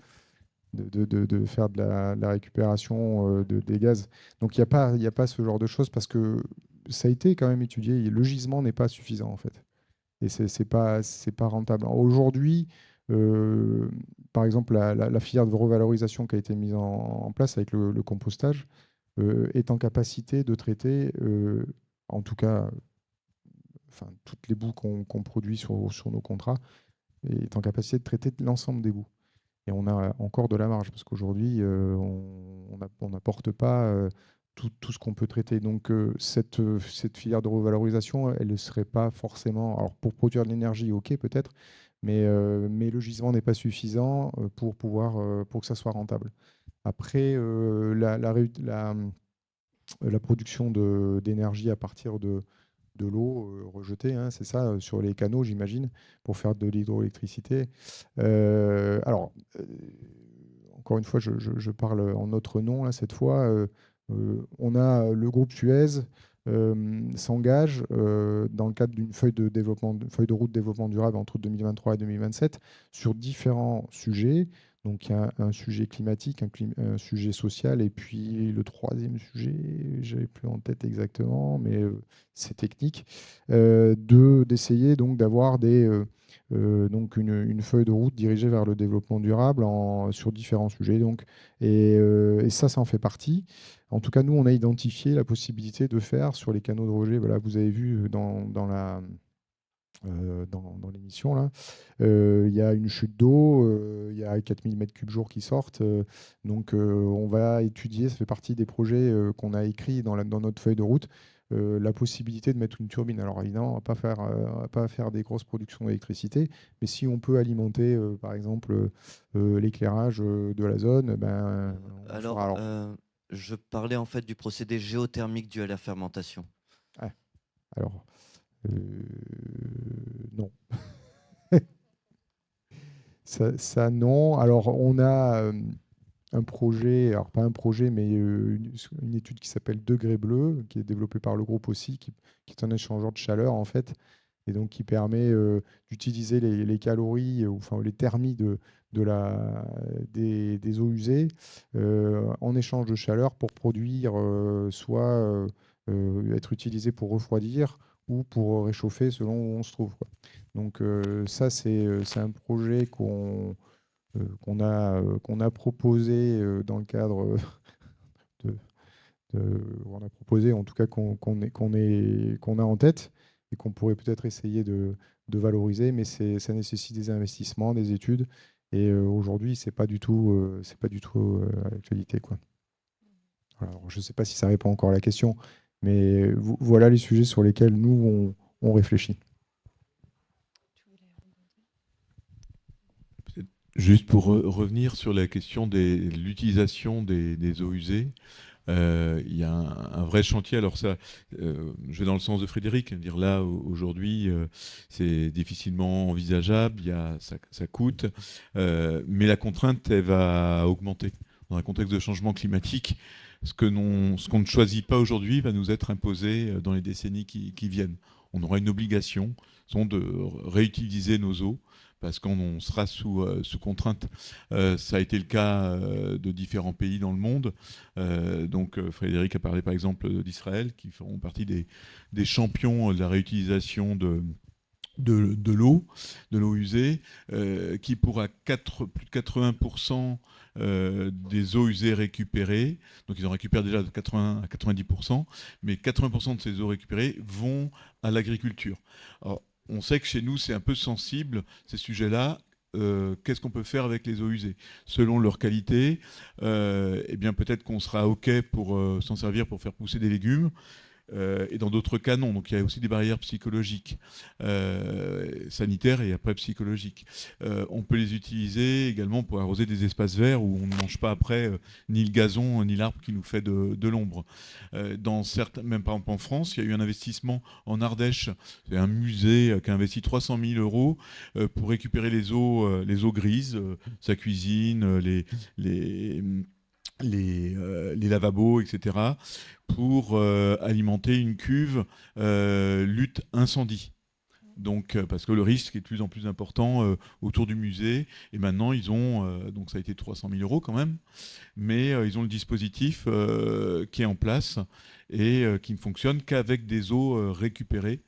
de faire de la récupération des gaz. Donc il n'y a pas ce genre de choses parce que ça a été quand même étudié. Le gisement n'est pas suffisant en fait. Et c'est pas rentable. Aujourd'hui, par exemple, la filière de revalorisation qui a été mise en place avec le compostage est en capacité de traiter, en tout cas, enfin, toutes les boues qu'on produit sur nos contrats, est en capacité de traiter l'ensemble des boues. Et on a encore de la marge parce qu'aujourd'hui, on n'apporte pas tout ce qu'on peut traiter. Donc, cette filière de revalorisation, elle ne serait pas forcément... Alors, pour produire de l'énergie, OK, peut-être, mais le gisement n'est pas suffisant pour que ça soit rentable. Après, la production d'énergie à partir de l'eau rejetée, hein, c'est ça, sur les canaux, j'imagine, pour faire de l'hydroélectricité. Alors, encore une fois, je parle en notre nom, là, cette fois. On a le groupe Suez s'engage dans le cadre d'une feuille de route de développement durable entre 2023 et 2027 sur différents sujets. Donc il y a un sujet climatique, un sujet social, et puis le troisième sujet, je n'avais plus en tête exactement, mais c'est technique, d'essayer donc d'avoir donc une feuille de route dirigée vers le développement durable sur différents sujets. Donc, et ça en fait partie. En tout cas, nous, on a identifié la possibilité de faire sur les canaux de rejet. Voilà, vous avez vu dans l'émission, là, il y a une chute d'eau, il y a 4000 m3 jour qui sortent. Donc, on va étudier, ça fait partie des projets qu'on a écrits dans notre feuille de route, la possibilité de mettre une turbine. Alors, évidemment, on ne va pas faire des grosses productions d'électricité, mais si on peut alimenter, par exemple, l'éclairage de la zone, ben, on fera. Alors, je parlais en fait du procédé géothermique dû à la fermentation. Ah, alors, non. ça, non. Alors, on a un projet, alors pas un projet, mais une étude qui s'appelle Degré Bleu, qui est développée par le groupe aussi, qui est un échangeur de chaleur, en fait, et donc qui permet d'utiliser les calories, enfin les thermies des eaux usées en échange de chaleur pour produire soit être utilisé pour refroidir ou pour réchauffer selon où on se trouve, quoi. Donc ça, c'est un projet qu'on a proposé dans le cadre on a proposé, en tout cas qu'on a en tête et qu'on pourrait peut-être essayer de valoriser, mais ça nécessite des investissements, des études, et aujourd'hui, c'est pas du tout à l'actualité, quoi. Alors, je ne sais pas si ça répond encore à la question, Mais voilà les sujets sur lesquels nous, on réfléchit. Juste pour revenir sur la question de l'utilisation des eaux usées, il y a un vrai chantier. Alors ça, je vais dans le sens de Frédéric, dire là aujourd'hui, c'est difficilement envisageable, ça coûte, mais la contrainte, elle va augmenter. Dans un contexte de changement climatique, ce qu'on ne choisit pas aujourd'hui va nous être imposé dans les décennies qui viennent. On aura une obligation de réutiliser nos eaux, parce qu'on sera sous contrainte. Ça a été le cas de différents pays dans le monde. Donc Frédéric a parlé par exemple d'Israël, qui feront partie des champions de la réutilisation de l'eau usée, qui pourra plus de 80% des eaux usées récupérées. Donc ils en récupèrent déjà de 80 à 90%, mais 80% de ces eaux récupérées vont à l'agriculture. Alors, on sait que chez nous, c'est un peu sensible, ces sujets-là. Qu'est-ce qu'on peut faire avec les eaux usées selon leur qualité? Eh bien, peut-être qu'on sera OK pour s'en servir pour faire pousser des légumes. Et dans d'autres cas, non. Donc il y a aussi des barrières psychologiques, sanitaires et après psychologiques. On peut les utiliser également pour arroser des espaces verts où on ne mange pas après ni le gazon ni l'arbre qui nous fait de l'ombre. Dans certains, même par exemple en France, il y a eu un investissement en Ardèche. C'est un musée qui a investi 300 000 € pour récupérer les eaux grises, sa cuisine, les lavabos, etc., pour alimenter une cuve lutte incendie. Donc, parce que le risque est de plus en plus important autour du musée. Et maintenant, ils ont, donc ça a été 300 000 € quand même, mais ils ont le dispositif qui est en place et qui ne fonctionne qu'avec des eaux récupérées.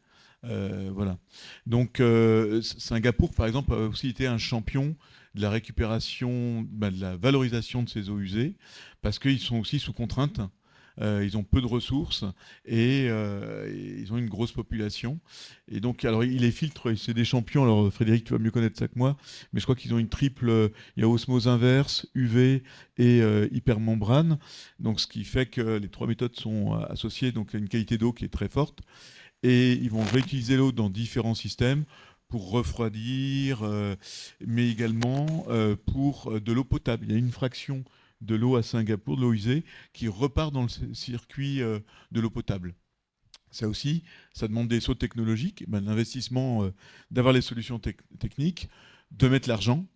Voilà. Donc, Singapour, par exemple, a aussi été un champion de la récupération, de la valorisation de ces eaux usées, parce qu'ils sont aussi sous contrainte. Ils ont peu de ressources et ils ont une grosse population. Et donc, alors, ils les filtrent, c'est des champions. Alors, Frédéric, tu vas mieux connaître ça que moi, mais je crois qu'ils ont une triple, il y a osmose inverse, UV et hypermembrane. Donc, ce qui fait que les trois méthodes sont associées, donc à une qualité d'eau qui est très forte. Et ils vont réutiliser l'eau dans différents systèmes pour refroidir, mais également pour de l'eau potable. Il y a une fraction de l'eau à Singapour, de l'eau usée, qui repart dans le circuit de l'eau potable. Ça aussi, ça demande des sauts technologiques, l'investissement, d'avoir les solutions techniques, de mettre l'argent,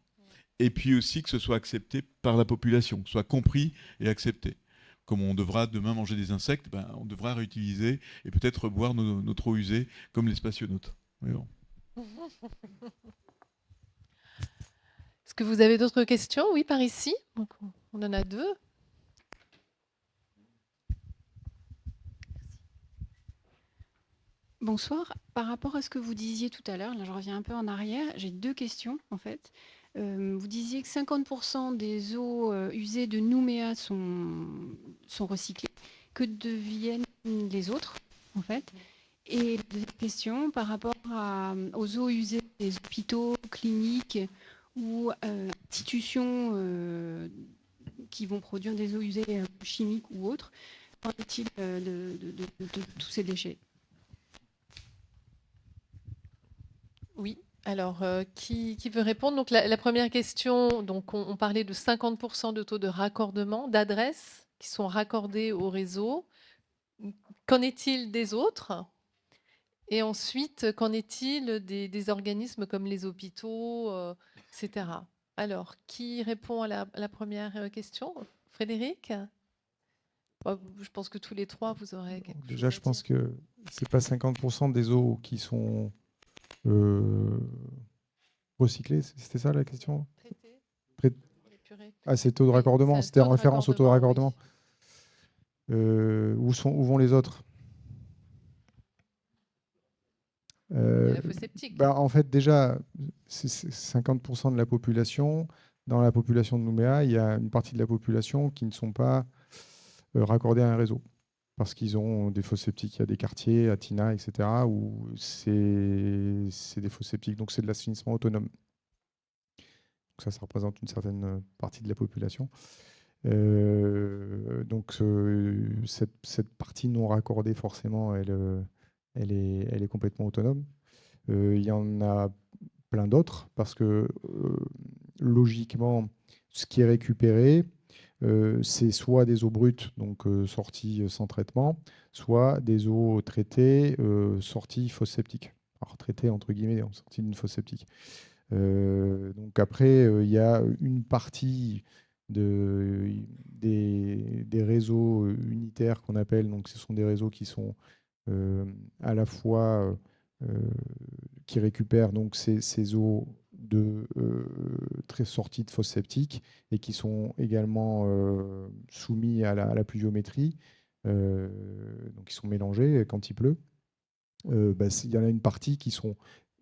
et puis aussi que ce soit accepté par la population, que ce soit compris et accepté. Comme on devra demain manger des insectes, on devra réutiliser et peut-être boire notre eau usée comme les spationautes. Mais bon. Est-ce que vous avez d'autres questions? Oui, par ici. Donc, on en a deux. Bonsoir. Par rapport à ce que vous disiez tout à l'heure, là je reviens un peu en arrière, j'ai deux questions en fait. Vous disiez que 50% des eaux usées de Nouméa sont recyclées. Que deviennent les autres en fait? Et la deuxième question, par rapport aux eaux usées des hôpitaux, cliniques ou institutions qui vont produire des eaux usées chimiques ou autres, qu'en est-il de tous ces déchets? Oui, alors qui veut répondre? Donc la première question, donc on parlait de 50% de taux de raccordement, d'adresses qui sont raccordées au réseau. Qu'en est-il des autres? Et ensuite, qu'en est-il des organismes comme les hôpitaux, etc. Alors, qui répond à la première question? Frédéric? Je pense que tous les trois, vous aurez quelque chose Déjà, à je pense dire. que ce n'est pas 50% des eaux qui sont recyclées. C'était ça la question? Ah, c'est taux de raccordement. C'était en référence au taux de raccordement. Où vont les autres? La fosse septique. En fait, déjà, c'est 50% de la population. Dans la population de Nouméa, il y a une partie de la population qui ne sont pas raccordés à un réseau parce qu'ils ont des fosses septiques. Il y a des quartiers, à Tina, etc., où c'est des fosses septiques, donc c'est de l'assainissement autonome. Donc ça représente une certaine partie de la population. Donc cette partie non raccordée, forcément, elle est complètement autonome. Il y en a plein d'autres parce que logiquement, ce qui est récupéré, c'est soit des eaux brutes, donc sorties sans traitement, soit des eaux traitées, sorties fosse septique. Alors traitées entre guillemets, sorties d'une fosse septique. Donc après, il y a une partie des réseaux unitaires qu'on appelle, donc ce sont des réseaux qui sont à la fois qui récupèrent donc ces eaux très sorties de fosses septiques et qui sont également soumis à la pluviométrie, donc qui sont mélangés quand il pleut. Il y en a une partie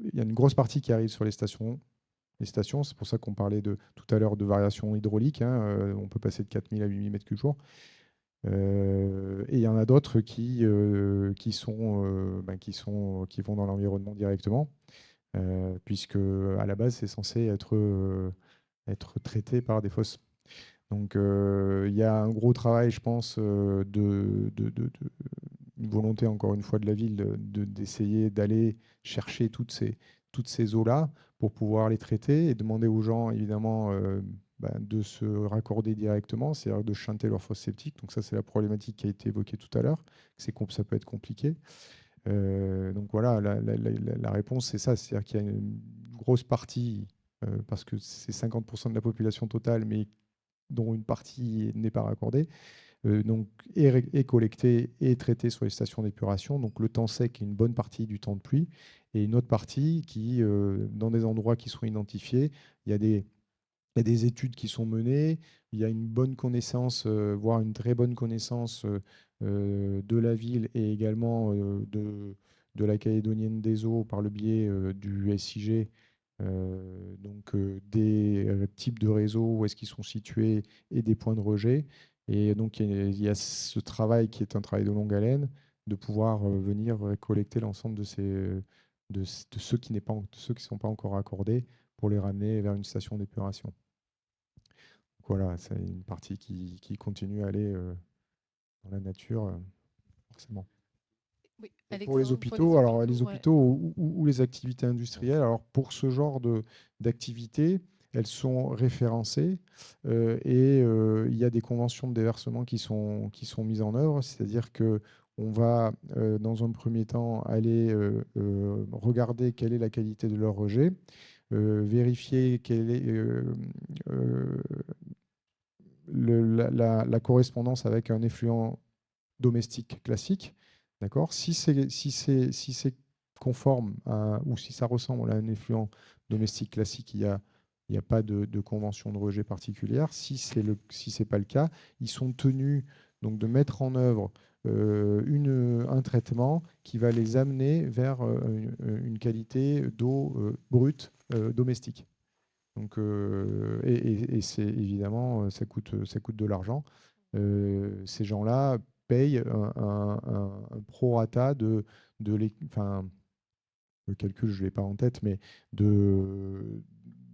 il y a une grosse partie qui arrive sur les stations. C'est pour ça qu'on parlait tout à l'heure de variations hydrauliques. On peut passer de 4000 à 8000 m3. Et il y en a d'autres qui vont dans l'environnement directement, puisque à la base, c'est censé être traité par des fosses. Donc il y a un gros travail, je pense, une volonté, encore une fois, de la ville d'essayer d'aller chercher toutes ces eaux-là pour pouvoir les traiter et demander aux gens, évidemment, de se raccorder directement, c'est-à-dire de shunter leur fosse septique. Donc ça, c'est la problématique qui a été évoquée tout à l'heure, ça peut être compliqué. Donc voilà, la réponse, c'est ça, c'est-à-dire qu'il y a une grosse partie, parce que c'est 50% de la population totale, mais dont une partie n'est pas raccordée, donc est collectée et traitée sur les stations d'épuration. Donc le temps sec est une bonne partie du temps de pluie, et une autre partie qui, dans des endroits qui sont identifiés, il y a des études qui sont menées, il y a une bonne connaissance, voire une très bonne connaissance de la ville et également de la Calédonienne des eaux par le biais du SIG, donc des types de réseaux, où est-ce qu'ils sont situés et des points de rejet. Et donc il y a ce travail qui est un travail de longue haleine, de pouvoir venir collecter l'ensemble de ceux qui ne sont pas encore accordés pour les ramener vers une station d'épuration. Voilà, c'est une partie qui continue à aller dans la nature, forcément. Oui, Pour les hôpitaux, alors les hôpitaux ou les activités industrielles, alors pour ce genre d'activités, elles sont référencées et il y a des conventions de déversement qui sont mises en œuvre, c'est-à-dire que on va, dans un premier temps, aller regarder quelle est la qualité de leur rejet, vérifier quelle est la correspondance avec un effluent domestique classique. D'accord ? Si c'est conforme ou si ça ressemble à un effluent domestique classique, il n'y a pas de convention de rejet particulière. Si ce n'est pas le cas, ils sont tenus donc, de mettre en œuvre un traitement qui va les amener vers une qualité d'eau brute domestique. Donc, et c'est évidemment, ça coûte de l'argent. Ces gens-là payent un prorata enfin, le calcul, je ne l'ai pas en tête, mais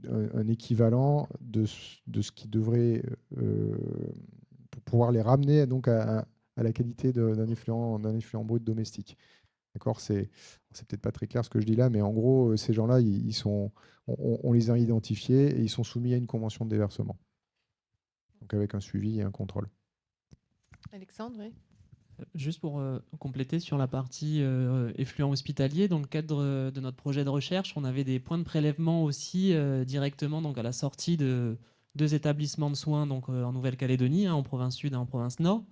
un équivalent de ce qui devrait, pour pouvoir les ramener donc à la qualité d'un effluent brut domestique. D'accord, c'est peut-être pas très clair ce que je dis là, mais en gros, ces gens-là, on les a identifiés et ils sont soumis à une convention de déversement. Donc avec un suivi et un contrôle. Alexandre, oui. Juste pour compléter sur la partie effluent hospitalier, dans le cadre de notre projet de recherche, on avait des points de prélèvement aussi directement donc à la sortie de 2 établissements de soins donc, en Nouvelle-Calédonie, en province sud et en province nord.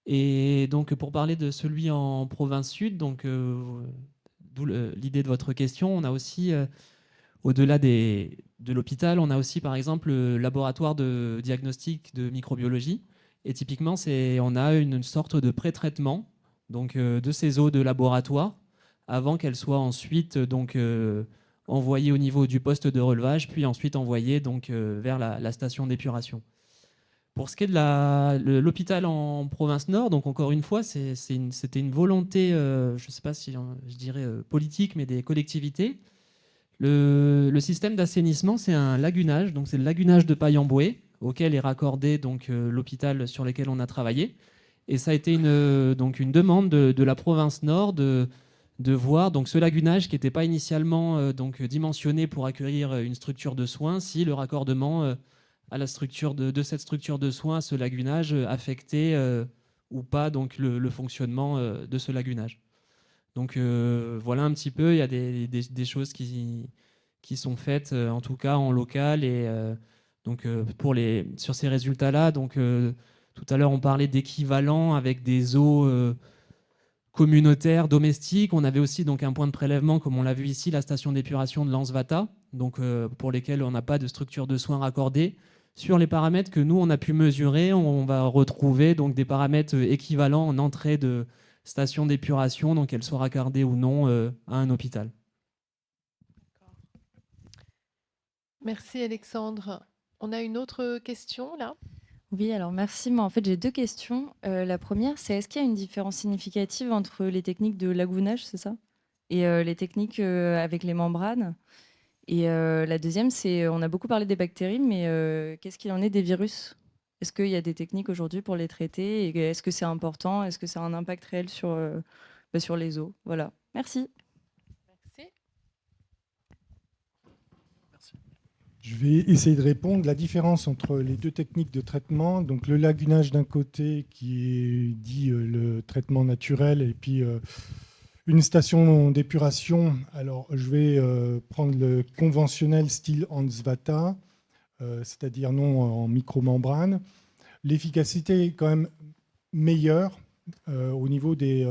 Et donc pour parler de celui en province sud, donc d'où l'idée de votre question, on a aussi au-delà de l'hôpital, on a aussi par exemple le laboratoire de diagnostic de microbiologie. Et typiquement, on a une sorte de pré-traitement donc, de ces eaux de laboratoire avant qu'elles soient ensuite donc, envoyées au niveau du poste de relevage, puis ensuite envoyées donc, vers la station d'épuration. Pour ce qui est de l'hôpital en province nord, donc encore une fois, c'était une volonté, je ne sais pas si je dirais politique, mais des collectivités. Le système d'assainissement, c'est un lagunage, donc c'est le lagunage de paille en bouée, auquel est raccordé donc, l'hôpital sur lequel on a travaillé. Et ça a été donc une demande de la province Nord de voir donc, ce lagunage qui n'était pas initialement donc, dimensionné pour accueillir une structure de soins, si le raccordement à la structure de cette structure de soins, à ce lagunage, affectait ou pas donc, le fonctionnement de ce lagunage. Donc voilà un petit peu, il y a des choses qui sont faites, en tout cas en local. Et donc sur ces résultats-là, donc tout à l'heure on parlait d'équivalent avec des eaux communautaires, domestiques. On avait aussi donc un point de prélèvement, comme on l'a vu ici, la station d'épuration de Lansvata, donc pour lesquels on n'a pas de structure de soins raccordée. Sur les paramètres que nous on a pu mesurer, on va retrouver donc des paramètres équivalents en entrée de station d'épuration, donc qu'elle soit raccordée ou non à un hôpital. Merci Alexandre. On a une autre question là. Oui, alors merci. Moi, en fait, j'ai deux questions. La première, c'est est-ce qu'il y a une différence significative entre les techniques de lagounage, c'est ça, et les techniques avec les membranes? Et la deuxième, c'est on a beaucoup parlé des bactéries, mais qu'est-ce qu'il en est des virus? Est-ce qu'il y a des techniques aujourd'hui pour les traiter? Et est-ce que c'est important? Est-ce que ça a un impact réel sur les eaux? Voilà. Merci. Merci. Je vais essayer de répondre. La différence entre les deux techniques de traitement, donc le lagunage d'un côté qui est dit le traitement naturel, et puis une station d'épuration. Alors je vais prendre le conventionnel style Ansvata, c'est-à-dire non en micromembrane. L'efficacité est quand même meilleure au niveau des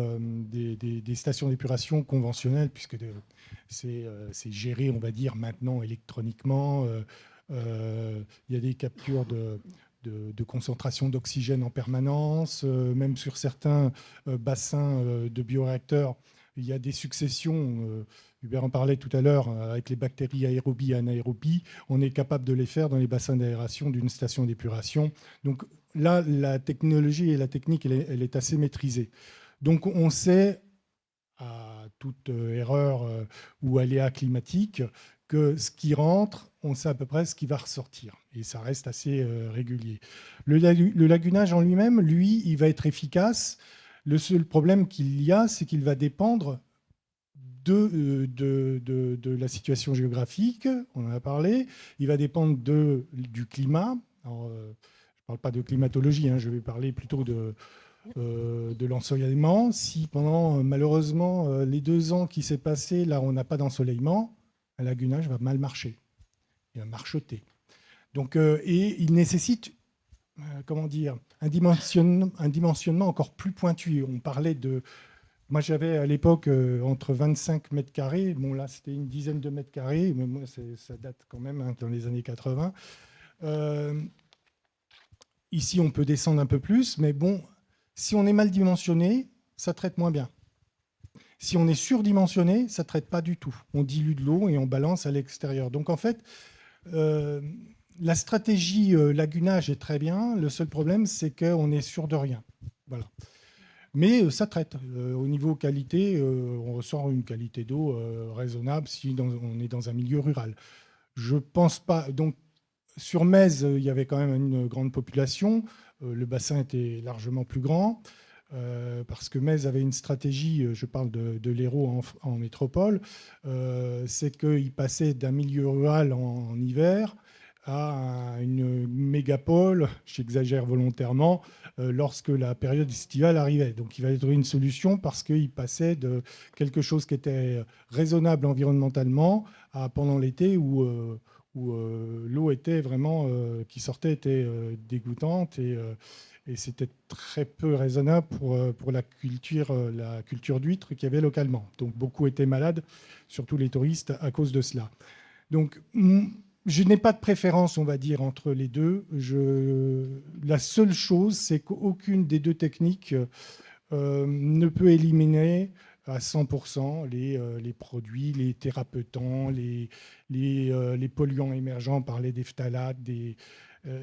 stations d'épuration conventionnelles, puisque c'est géré, on va dire, maintenant électroniquement. Il y a des captures de concentration d'oxygène en permanence. Même sur certains bassins de bioréacteurs, il y a des successions. Hubert en parlait tout à l'heure, avec les bactéries aérobies et anaérobies, on est capable de les faire dans les bassins d'aération d'une station d'épuration. Donc là, la technologie et la technique, elle est assez maîtrisée. Donc on sait, à toute erreur ou aléa climatique, que ce qui rentre, on sait à peu près ce qui va ressortir. Et ça reste assez régulier. Le lagunage en lui-même, lui, il va être efficace. Le seul problème qu'il y a, c'est qu'il va dépendre de la situation géographique, on en a parlé. Il va dépendre du climat. Alors, je ne parle pas de climatologie, je vais parler plutôt de l'ensoleillement. Si pendant, malheureusement, les 2 ans qui s'est passé, là, on n'a pas d'ensoleillement, un lagunage va mal marcher. Il va marchoter. Donc, et il nécessite, comment dire, un dimensionnement encore plus pointu. On parlait de... Moi, j'avais à l'époque entre 25 mètres carrés. Bon, là, c'était une dizaine de mètres carrés. Mais moi, ça date quand même, dans les années 80. Ici, on peut descendre un peu plus. Mais bon, si on est mal dimensionné, ça traite moins bien. Si on est surdimensionné, ça ne traite pas du tout. On dilue de l'eau et on balance à l'extérieur. Donc, en fait, la stratégie lagunage est très bien. Le seul problème, c'est qu'on est sûr de rien. Voilà. Mais ça traite. Au niveau qualité, on ressort une qualité d'eau raisonnable si on est dans un milieu rural. Je pense pas. Donc, sur Metz, il y avait quand même une grande population. Le bassin était largement plus grand. Parce que Metz avait une stratégie, je parle de l'Hérault en métropole, c'est qu'il passait d'un milieu rural en hiver à une mégapole, j'exagère volontairement, lorsque la période estivale arrivait. Donc il fallait trouver une solution parce qu'il passait de quelque chose qui était raisonnable environnementalement à pendant l'été où l'eau était vraiment, qui sortait était dégoûtante et c'était très peu raisonnable pour la culture d'huîtres qu'il y avait localement. Donc beaucoup étaient malades, surtout les touristes, à cause de cela. Donc je n'ai pas de préférence, on va dire, entre les deux. La seule chose, c'est qu'aucune des deux techniques ne peut éliminer à 100% les produits, les thérapeutants, les polluants émergents, on parlait des phtalates,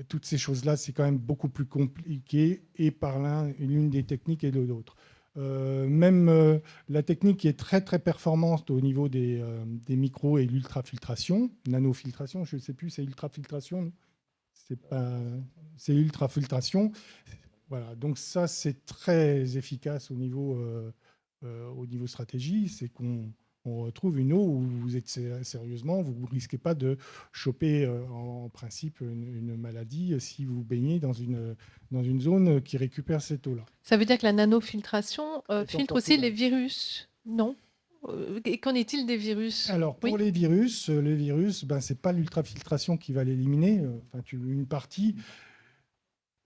toutes ces choses-là, c'est quand même beaucoup plus compliqué et par l'une des techniques et de l'autre. Même la technique qui est très très performante au niveau des micros et l'ultrafiltration, nanofiltration, je ne sais plus, c'est ultrafiltration. c'est ultrafiltration. Voilà, donc ça, c'est très efficace au niveau stratégie. C'est qu'on retrouve une eau où vous êtes sérieusement, vous ne risquez pas de choper en principe une maladie si vous baignez dans une zone qui récupère cette eau-là. Ça veut dire que la nanofiltration filtre encore aussi plus les virus? Non? Et qu'en est-il des virus? Alors, pour les virus, ce n'est pas l'ultrafiltration qui va l'éliminer. Une partie.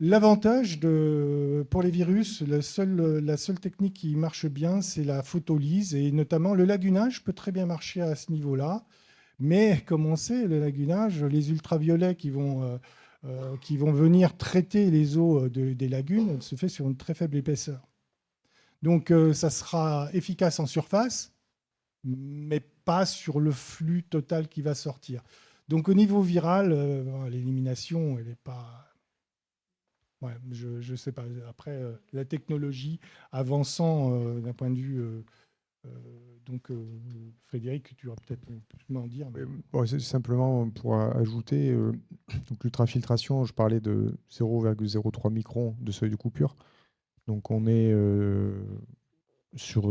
L'avantage pour les virus, la seule technique qui marche bien, c'est la photolyse. Et notamment, le lagunage peut très bien marcher à ce niveau-là. Mais comme on sait, le lagunage, les ultraviolets qui vont venir traiter les eaux des lagunes, se fait sur une très faible épaisseur. Donc, ça sera efficace en surface, mais pas sur le flux total qui va sortir. Donc au niveau viral, l'élimination, elle n'est pas... Ouais, je ne sais pas. Après, la technologie avançant d'un point de vue... Frédéric, tu vas peut-être m'en dire. Mais... Bon, c'est simplement pour ajouter, l'ultrafiltration, je parlais de 0,03 microns de seuil de coupure. Donc on est sur...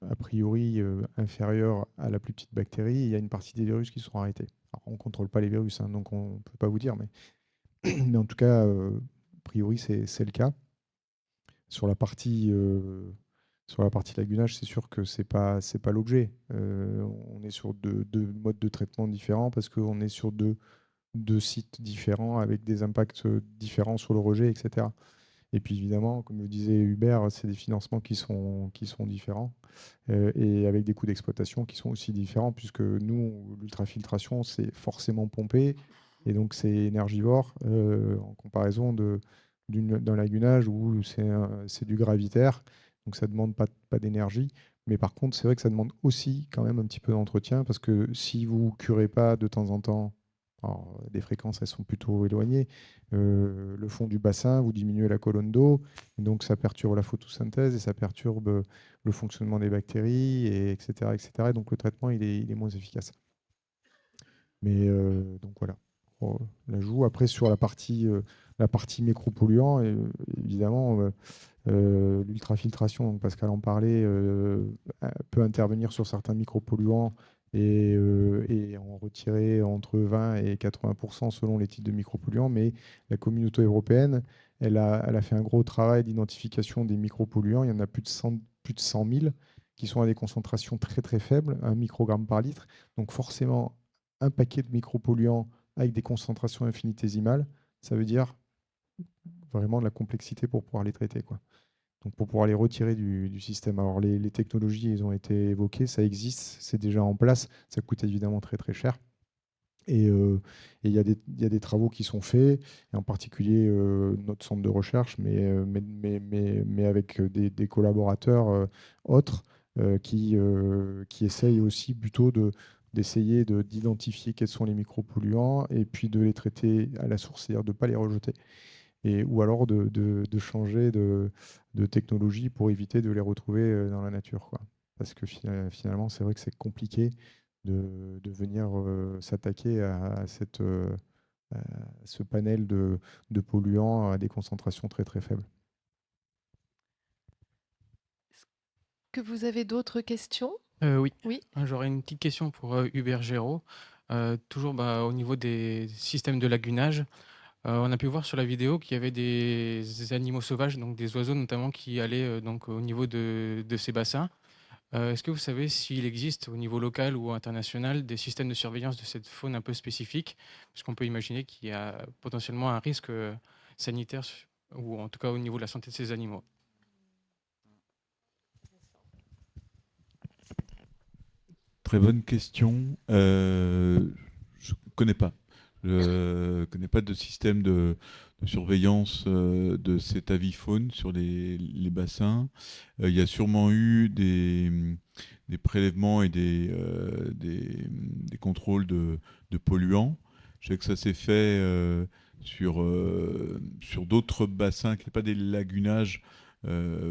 a priori inférieur à la plus petite bactérie. Il y a une partie des virus qui seront arrêtés. Alors, on ne contrôle pas les virus, hein, donc on ne peut pas vous dire, mais en tout cas, a priori, c'est le cas. Sur la partie lagunage, c'est sûr que ce n'est pas l'objet. On est sur deux modes de traitement différents parce qu'on est sur deux sites différents avec des impacts différents sur le rejet, etc. Et puis évidemment, comme le disait Hubert, c'est des financements qui sont différents et avec des coûts d'exploitation qui sont aussi différents, puisque nous, l'ultrafiltration, c'est forcément pompé et donc c'est énergivore en comparaison d'un lagunage où c'est du gravitaire, donc ça ne demande pas d'énergie. Mais par contre, c'est vrai que ça demande aussi quand même un petit peu d'entretien, parce que si vous ne curez pas de temps en temps, alors, des fréquences, elles sont plutôt éloignées. Le fond du bassin, vous diminuez la colonne d'eau, donc ça perturbe la photosynthèse et ça perturbe le fonctionnement des bactéries, etc., etc. Et donc le traitement, il est moins efficace. Mais donc voilà, l'ajout. Après, sur la partie micropolluant, évidemment, l'ultrafiltration, donc Pascal en parlait, peut intervenir sur certains micropolluants et en retirer entre 20 et 80% selon les types de micropolluants. Mais la communauté européenne, elle a fait un gros travail d'identification des micropolluants. Il y en a plus de 100 000 qui sont à des concentrations très très faibles, 1 microgramme par litre. Donc forcément, un paquet de micropolluants avec des concentrations infinitésimales, ça veut dire vraiment de la complexité pour pouvoir les traiter, quoi. Donc pour pouvoir les retirer du système. Alors les technologies, elles ont été évoquées, ça existe, c'est déjà en place, ça coûte évidemment très très cher. Et il y a des travaux qui sont faits, et en particulier notre centre de recherche, mais avec des collaborateurs autres qui essayent aussi plutôt d'essayer d'identifier quels sont les micropolluants et puis de les traiter à la source, c'est-à-dire de ne pas les rejeter. Ou alors de changer de technologie pour éviter de les retrouver dans la nature, quoi. Parce que finalement, c'est vrai que c'est compliqué de venir s'attaquer à ce panel de polluants à des concentrations très très faibles. Est-ce que vous avez d'autres questions? Oui. Oui. J'aurais une petite question pour Hubert Géraud. Toujours au niveau des systèmes de lagunage. On a pu voir sur la vidéo qu'il y avait des animaux sauvages, donc des oiseaux notamment, qui allaient donc au niveau de ces bassins. Est-ce que vous savez s'il existe au niveau local ou international des systèmes de surveillance de cette faune un peu spécifique? Parce qu'on peut imaginer qu'il y a potentiellement un risque sanitaire, ou en tout cas au niveau de la santé de ces animaux. Très bonne question. Je ne connais pas. Je ne connais pas de système de surveillance de cette avifaune sur les bassins. Il y a sûrement eu des prélèvements et des contrôles de polluants. Je sais que ça s'est fait sur d'autres bassins, qui n'étaient pas des lagunages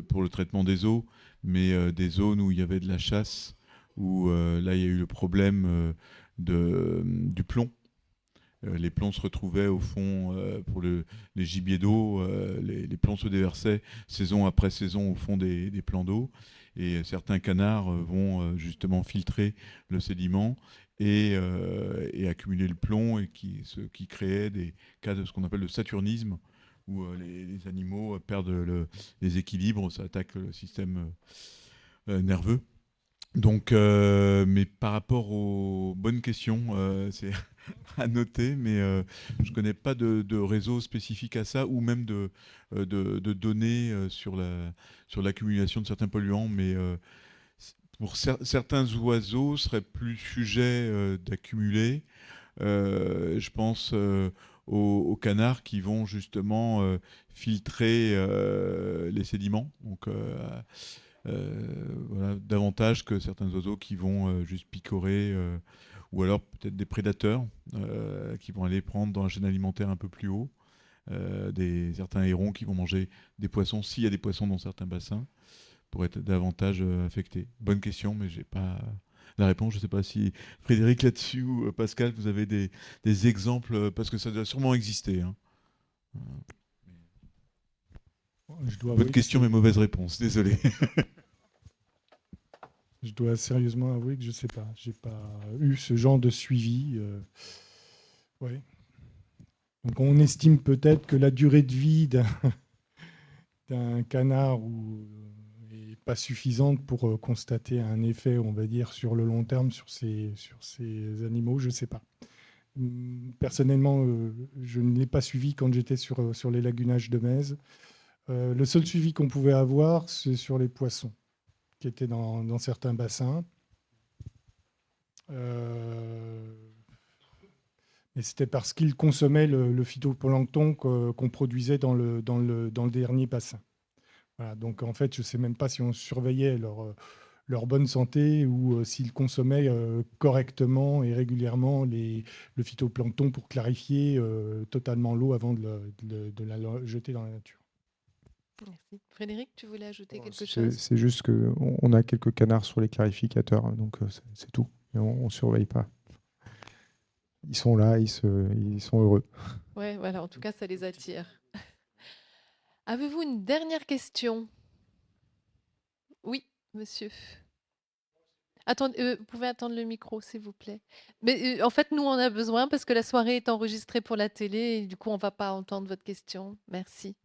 pour le traitement des eaux, mais des zones où il y avait de la chasse, où là il y a eu le problème du plomb. les plombs se retrouvaient au fond pour les gibiers d'eau, les plombs se déversaient saison après saison au fond des plans d'eau. Et certains canards vont justement filtrer le sédiment et accumuler le plomb, et ce qui créait des cas de ce qu'on appelle le saturnisme, où les animaux perdent les équilibres, ça attaque le système nerveux. Donc, mais par rapport aux bonnes questions, c'est à noter, mais je ne connais pas de réseau spécifique à ça, ou même de données sur l'accumulation de certains polluants, mais pour certains oiseaux seraient plus sujets d'accumuler. Je pense aux canards qui vont justement filtrer les sédiments, donc voilà, davantage que certains oiseaux qui vont juste picorer, ou alors peut-être des prédateurs qui vont aller prendre dans la chaîne alimentaire un peu plus haut, certains hérons qui vont manger des poissons, s'il y a des poissons dans certains bassins, pour être davantage affectés. Bonne question, mais j'ai pas la réponse. Je ne sais pas si Frédéric là-dessus ou Pascal, vous avez des exemples, parce que ça doit sûrement exister. Hein. Bonne question, mais mauvaise réponse. Désolé. Je dois sérieusement avouer que je ne sais pas. Je n'ai pas eu ce genre de suivi. Ouais. Donc on estime peut-être que la durée de vie d'un canard n'est pas suffisante pour constater un effet, on va dire, sur le long terme sur ces animaux. Je ne sais pas. Personnellement, je ne l'ai pas suivi quand j'étais sur les lagunages de Mèze. Le seul suivi qu'on pouvait avoir, c'est sur les poissons qui étaient dans certains bassins. Mais c'était parce qu'ils consommaient le phytoplancton qu'on produisait dans le dernier bassin. Voilà, donc en fait, je ne sais même pas si on surveillait leur bonne santé, ou s'ils consommaient correctement et régulièrement le phytoplancton pour clarifier totalement l'eau avant de la jeter dans la nature. Merci. Frédéric, tu voulais ajouter quelque chose? C'est juste qu'on a quelques canards sur les clarificateurs, hein, donc c'est tout. Et on ne surveille pas. Ils sont là, ils sont heureux. Ouais, voilà, en tout cas, ça les attire. Avez-vous une dernière question? Oui, monsieur. Attendez, vous pouvez attendre le micro, s'il vous plaît. Mais en fait, nous, on a besoin parce que la soirée est enregistrée pour la télé et du coup, on ne va pas entendre votre question. Merci.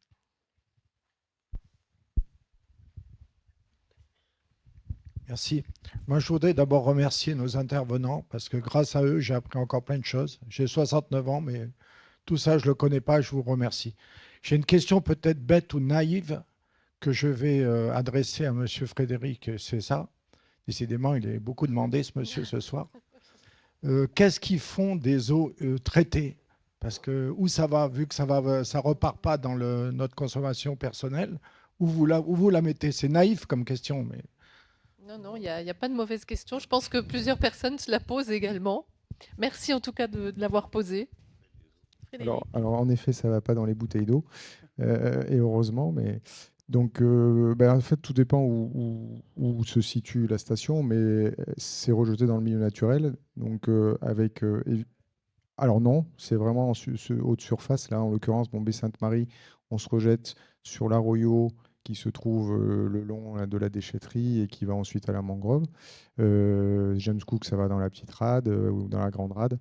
Merci. Moi, je voudrais d'abord remercier nos intervenants parce que grâce à eux, j'ai appris encore plein de choses. J'ai 69 ans, mais tout ça, je ne le connais pas. Je vous remercie. J'ai une question peut-être bête ou naïve que je vais adresser à monsieur Frédéric César. Décidément, il est beaucoup demandé, ce monsieur, ce soir. Qu'est-ce qu'ils font des eaux traitées? Parce que où ça va, vu que ça ne repart pas dans notre consommation personnelle, où vous la mettez? C'est naïf comme question, mais... Non, non, il n'y a pas de mauvaise question. Je pense que plusieurs personnes se la posent également. Merci en tout cas de l'avoir posée. Alors, en effet, ça ne va pas dans les bouteilles d'eau, et heureusement, mais... Donc, en fait, tout dépend où se situe la station, mais c'est rejeté dans le milieu naturel. Donc, alors non, c'est vraiment haute surface. Là, en l'occurrence, Baie Sainte-Marie, on se rejette sur l'arroyo qui se trouve le long de la déchetterie et qui va ensuite à la mangrove. James Cook, ça va dans la petite rade ou dans la grande rade.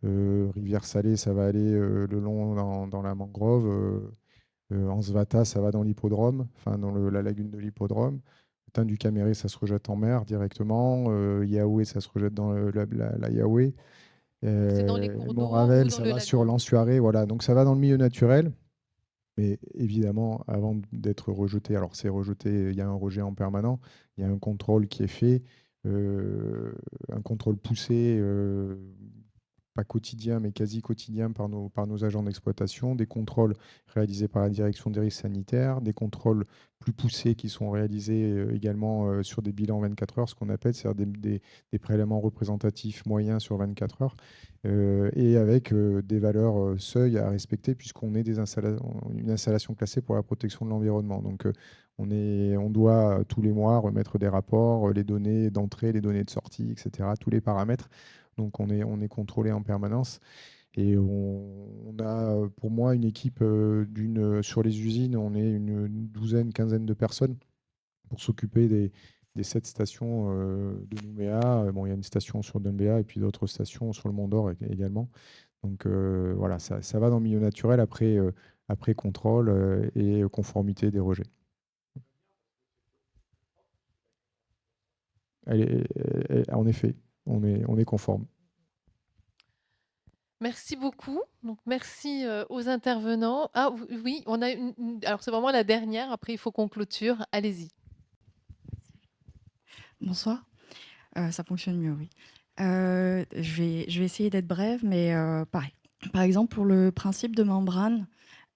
Rivière Salée, ça va aller le long dans la mangrove. Ansvata, ça va dans l'hippodrome, enfin dans la lagune de l'hippodrome. Tain du Caméré, ça se rejette en mer directement. Yahweh, ça se rejette dans la Yahweh. C'est dans les cours d'eau Montravel, ou dans ça le va lac? sur l'Ensuaré. Voilà, donc ça va dans le milieu naturel. Mais évidemment, avant d'être rejeté, alors c'est rejeté, il y a un rejet en permanent, il y a un contrôle qui est fait, un contrôle poussé, pas quotidien, mais quasi quotidien par nos agents d'exploitation, des contrôles réalisés par la direction des risques sanitaires, des contrôles plus poussés qui sont réalisés également sur des bilans 24 heures, ce qu'on appelle, c'est-à-dire des prélèvements représentatifs moyens sur 24 heures, et avec des valeurs seuil à respecter, puisqu'on est une installation classée pour la protection de l'environnement. Donc, on doit tous les mois remettre des rapports, les données d'entrée, les données de sortie, etc., tous les paramètres. Donc on est contrôlé en permanence. Et on a, pour moi, une équipe sur les usines, on est une douzaine, quinzaine de personnes pour s'occuper des 7 stations de Nouméa. Bon, il y a une station sur Doumbéa et puis d'autres stations sur le Mont d'Or également. Donc voilà, ça va dans le milieu naturel après contrôle et conformité des rejets. En effet, on est conforme. Merci beaucoup. Donc, merci aux intervenants. Ah oui, on a alors c'est vraiment la dernière. Après, il faut qu'on clôture. Allez-y. Bonsoir. Ça fonctionne mieux, oui. Je vais essayer d'être brève, mais pareil. Par exemple, pour le principe de membrane,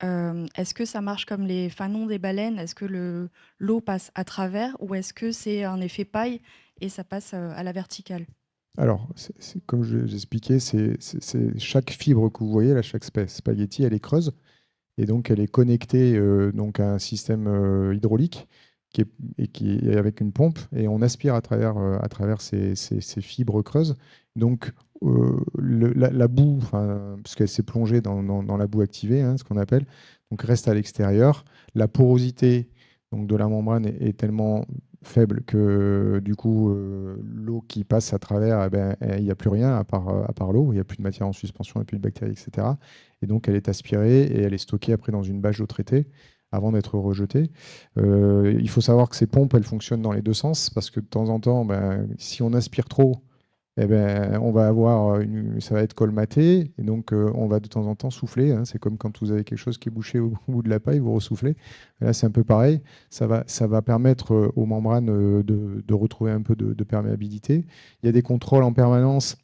est-ce que ça marche comme les fanons des baleines? Est-ce que l'eau passe à travers ou est-ce que c'est un effet paille et ça passe à la verticale? Alors, comme je l'expliquais, c'est chaque fibre que vous voyez, là, chaque spaghetti, elle est creuse. Et donc, elle est connectée donc à un système hydraulique qui est avec une pompe. Et on aspire à travers ces fibres creuses. Donc, la boue, parce qu'elle s'est plongée dans la boue activée, hein, ce qu'on appelle, donc reste à l'extérieur. La porosité donc, de la membrane est tellement faible que du coup l'eau qui passe à travers, eh ben, il n'y a plus rien à part l'eau, il n'y a plus de matière en suspension, il n'y a plus de bactéries, etc. Et donc elle est aspirée et elle est stockée après dans une bâche d'eau traitée avant d'être rejetée. Il faut savoir que ces pompes, elles fonctionnent dans les deux sens parce que de temps en temps, ben, si on aspire trop, eh ben, on va avoir ça va être colmaté et donc on va de temps en temps souffler, hein. C'est comme quand vous avez quelque chose qui est bouché au bout de la paille, vous ressoufflez. Là, c'est un peu pareil. Ça va permettre aux membranes de retrouver un peu de perméabilité. Il y a des contrôles en permanence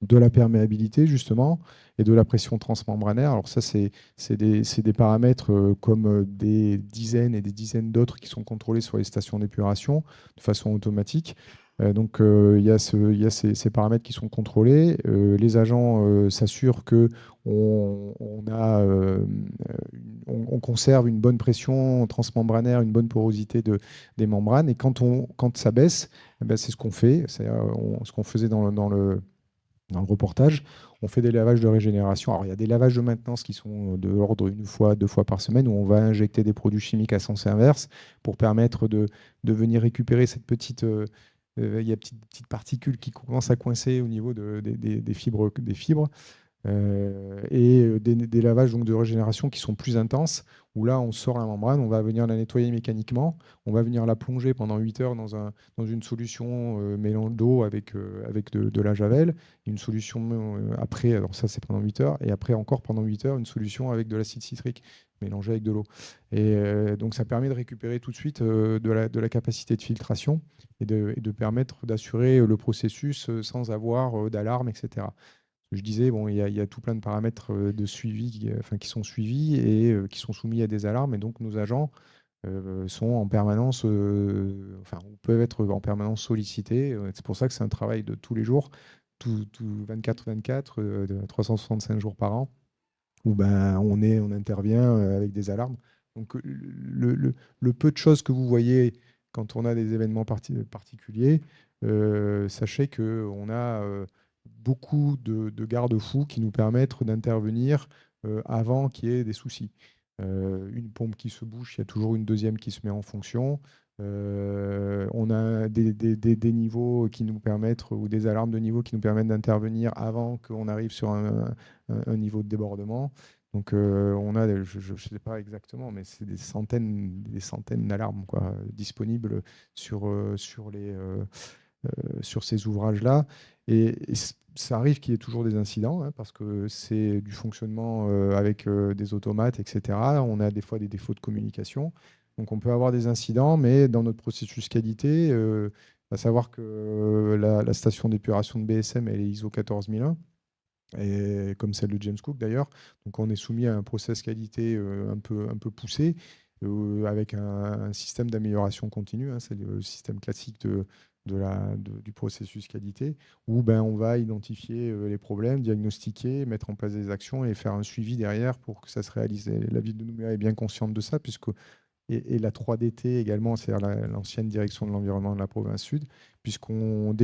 de la perméabilité, justement, et de la pression transmembranaire. Alors ça, c'est des paramètres comme des dizaines et des dizaines d'autres qui sont contrôlés sur les stations d'épuration de façon automatique. Donc, il y a ces paramètres qui sont contrôlés. Les agents s'assurent qu'on conserve une bonne pression transmembranaire, une bonne porosité des membranes. Et quand ça baisse, eh ben, c'est ce qu'on fait. C'est ce qu'on faisait dans le reportage. On fait des lavages de régénération. Alors, il y a des lavages de maintenance qui sont de l'ordre une fois, 2 fois par semaine, où on va injecter des produits chimiques à sens inverse pour permettre de venir récupérer cette petite... il y a petites particules qui commencent à coincer au niveau des fibres. Et des lavages donc, de régénération qui sont plus intenses, où là, on sort la membrane, on va venir la nettoyer mécaniquement, on va venir la plonger pendant 8 heures dans une solution mélange d'eau avec de la javel, une solution après, alors ça c'est pendant 8 heures, et après encore pendant 8 heures, une solution avec de l'acide citrique mélangé avec de l'eau. Et donc ça permet de récupérer tout de suite de la capacité de filtration et de permettre d'assurer le processus sans avoir d'alarme, etc. Je disais, bon, il y a tout plein de paramètres de suivi qui sont suivis et qui sont soumis à des alarmes. Et donc, nos agents sont en permanence, peuvent être en permanence sollicités. C'est pour ça que c'est un travail de tous les jours, tout 24/24, 365 jours par an, où ben, on intervient avec des alarmes. Donc, le peu de choses que vous voyez quand on a des événements particuliers, sachez qu'on a beaucoup de garde-fous qui nous permettent d'intervenir avant qu'il y ait des soucis. Une pompe qui se bouche, il y a toujours une deuxième qui se met en fonction. On a des niveaux qui nous permettent, ou des alarmes de niveau qui nous permettent d'intervenir avant qu'on arrive sur un niveau de débordement. Donc on a, je ne sais pas exactement, mais c'est des centaines d'alarmes disponibles sur ces ouvrages-là. Et ça arrive qu'il y ait toujours des incidents, hein, parce que c'est du fonctionnement avec des automates, etc. On a des fois des défauts de communication. Donc on peut avoir des incidents, mais dans notre processus qualité, à savoir que la station d'épuration de BSM, elle est ISO 14001, et comme celle de James Cook d'ailleurs. Donc on est soumis à un process qualité un peu poussé, avec un système d'amélioration continue, hein, c'est le système classique du processus qualité, où ben, on va identifier les problèmes, diagnostiquer, mettre en place des actions et faire un suivi derrière pour que ça se réalise. Et la ville de Nouméa est bien consciente de ça, puisque et la 3DT également, c'est-à-dire l'ancienne direction de l'environnement de la province sud, dès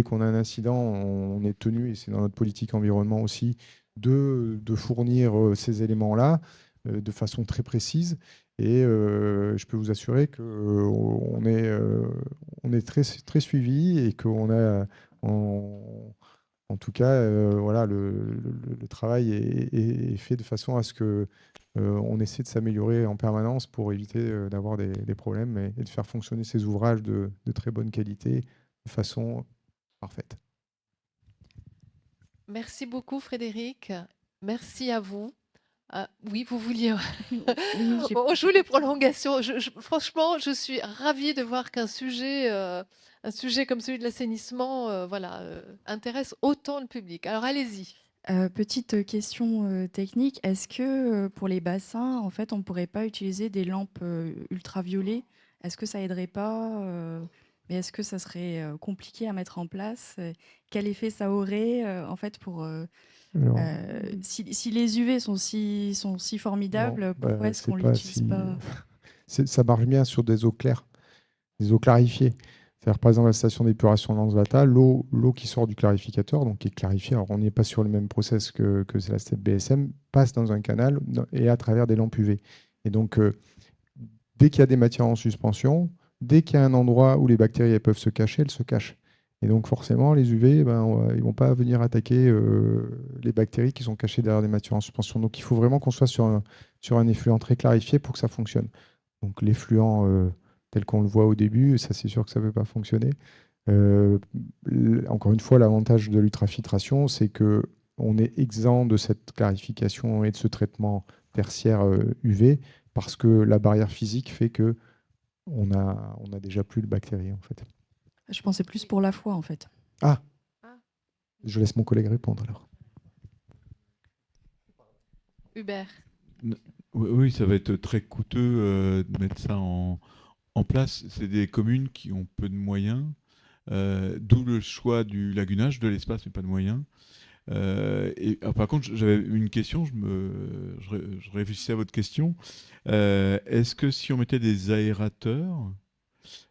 qu'on a un incident, on est tenu, et c'est dans notre politique environnement aussi, de fournir ces éléments-là de façon très précise. Et je peux vous assurer qu'on est très, très suivi et qu'on a, en tout cas, voilà, le travail est fait de façon à ce que on essaie de s'améliorer en permanence pour éviter d'avoir des problèmes et de faire fonctionner ces ouvrages de très bonne qualité de façon parfaite. Merci beaucoup, Frédéric. Merci à vous. Oui, vous vouliez. On joue les prolongations. Franchement, je suis ravie de voir qu'un sujet comme celui de l'assainissement intéresse autant le public. Alors, allez-y. Petite question technique, est-ce que pour les bassins, en fait, on ne pourrait pas utiliser des lampes ultraviolets? Est-ce que ça aiderait pas mais est-ce que ça serait compliqué à mettre en place? Quel effet ça aurait en fait pour si les UV sont si formidables, pourquoi est-ce qu'on ne l'utilise pas? Ça marche bien sur des eaux claires, des eaux clarifiées. C'est-à-dire, par exemple, la station d'épuration Lens-Vata, l'eau qui sort du clarificateur, donc qui est clarifiée, alors on n'est pas sur le même process que c'est la step BSM, passe dans un canal et à travers des lampes UV. Et donc, dès qu'il y a des matières en suspension, dès qu'il y a un endroit où les bactéries elles peuvent se cacher, elles se cachent. Et donc, forcément, les UV, ils ne vont pas venir attaquer les bactéries qui sont cachées derrière des matières en suspension. Donc, il faut vraiment qu'on soit sur un effluent très clarifié pour que ça fonctionne. Donc, l'effluent tel qu'on le voit au début, ça c'est sûr que ça ne peut pas fonctionner. Encore une fois, l'avantage de l'ultrafiltration, c'est qu'on est exempt de cette clarification et de ce traitement tertiaire UV parce que la barrière physique fait qu'on n'a déjà plus de bactéries en fait. Je pensais plus pour la foi en fait. Ah, je laisse mon collègue répondre alors. Hubert. Oui, ça va être très coûteux de mettre ça en place. C'est des communes qui ont peu de moyens, d'où le choix du lagunage, de l'espace mais pas de moyens. Par contre, j'avais une question, je réfléchissais à votre question. Est-ce que si on mettait des aérateurs,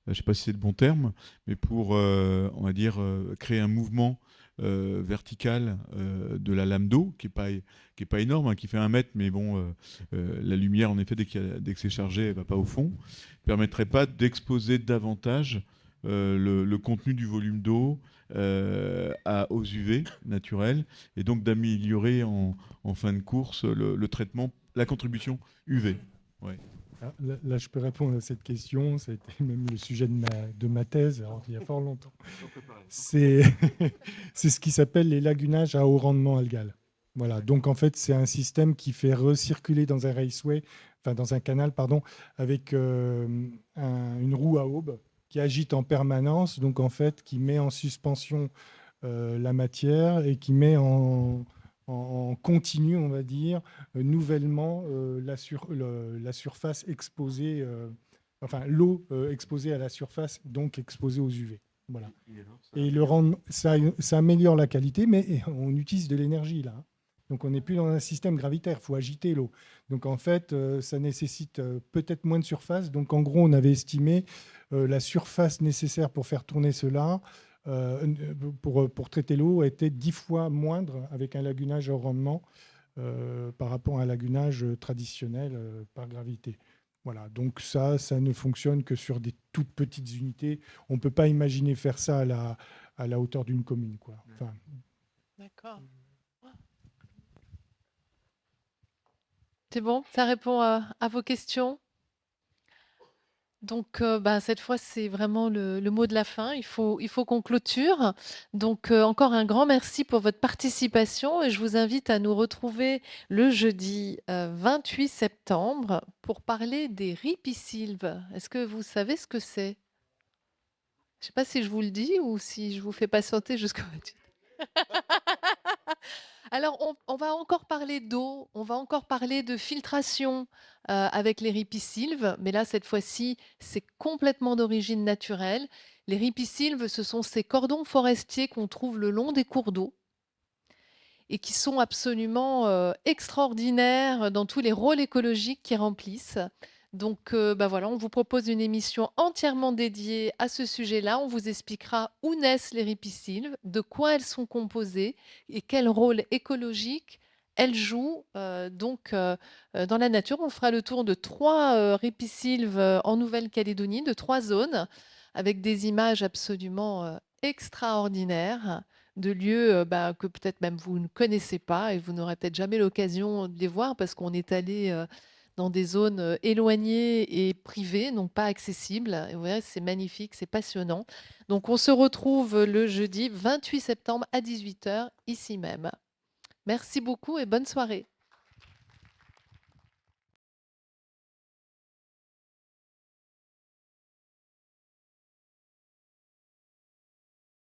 je ne sais pas si c'est le bon terme, mais pour, on va dire, créer un mouvement vertical de la lame d'eau, qui est pas énorme, hein, qui fait 1 mètre, mais bon, la lumière, en effet, dès que c'est chargé, elle ne va pas au fond, ne permettrait pas d'exposer davantage le contenu du volume d'eau aux UV naturels, et donc d'améliorer en fin de course le traitement, la contribution UV. Ouais. Là, je peux répondre à cette question. Ça a été même le sujet de ma thèse, alors, il y a fort longtemps. C'est ce qui s'appelle les lagunages à haut rendement algal. Voilà. Donc, en fait, c'est un système qui fait recirculer dans un raceway, enfin dans un canal, pardon, avec une roue à aube qui agite en permanence, donc en fait, qui met en suspension la matière et qui met en continu, on va dire, nouvellement la surface exposée, enfin l'eau exposée à la surface, donc exposée aux UV. Voilà. Et ça améliore la qualité, mais on utilise de l'énergie là. Donc on n'est plus dans un système gravitaire, il faut agiter l'eau. Donc en fait, ça nécessite peut-être moins de surface. Donc en gros, on avait estimé la surface nécessaire pour faire tourner cela, pour traiter l'eau, était 10 fois moindre avec un lagunage au rendement par rapport à un lagunage traditionnel par gravité. Voilà, donc ça ne fonctionne que sur des toutes petites unités. On ne peut pas imaginer faire ça à la hauteur d'une commune, quoi. Enfin, D'accord. C'est bon, ça répond à vos questions. Donc, cette fois, c'est vraiment le mot de la fin. Il faut qu'on clôture. Donc, encore un grand merci pour votre participation et je vous invite à nous retrouver le jeudi 28 septembre pour parler des ripisylves. Est-ce que vous savez ce que c'est? Je ne sais pas si je vous le dis ou si je vous fais patienter jusqu'au 28. Alors, on va encore parler d'eau, on va encore parler de filtration avec les ripisylves, mais là, cette fois-ci, c'est complètement d'origine naturelle. Les ripisylves, ce sont ces cordons forestiers qu'on trouve le long des cours d'eau et qui sont absolument extraordinaires dans tous les rôles écologiques qu'ils remplissent. Donc, voilà, on vous propose une émission entièrement dédiée à ce sujet-là. On vous expliquera où naissent les ripisylves, de quoi elles sont composées et quel rôle écologique elles jouent dans la nature. On fera le tour de 3 ripisylves en Nouvelle-Calédonie, de 3 zones, avec des images absolument extraordinaires de lieux que peut-être même vous ne connaissez pas et vous n'aurez peut-être jamais l'occasion de les voir parce qu'on est allé dans des zones éloignées et privées, donc pas accessibles. Et vous verrez, c'est magnifique, c'est passionnant. Donc on se retrouve le jeudi 28 septembre à 18 h ici même. Merci beaucoup et bonne soirée.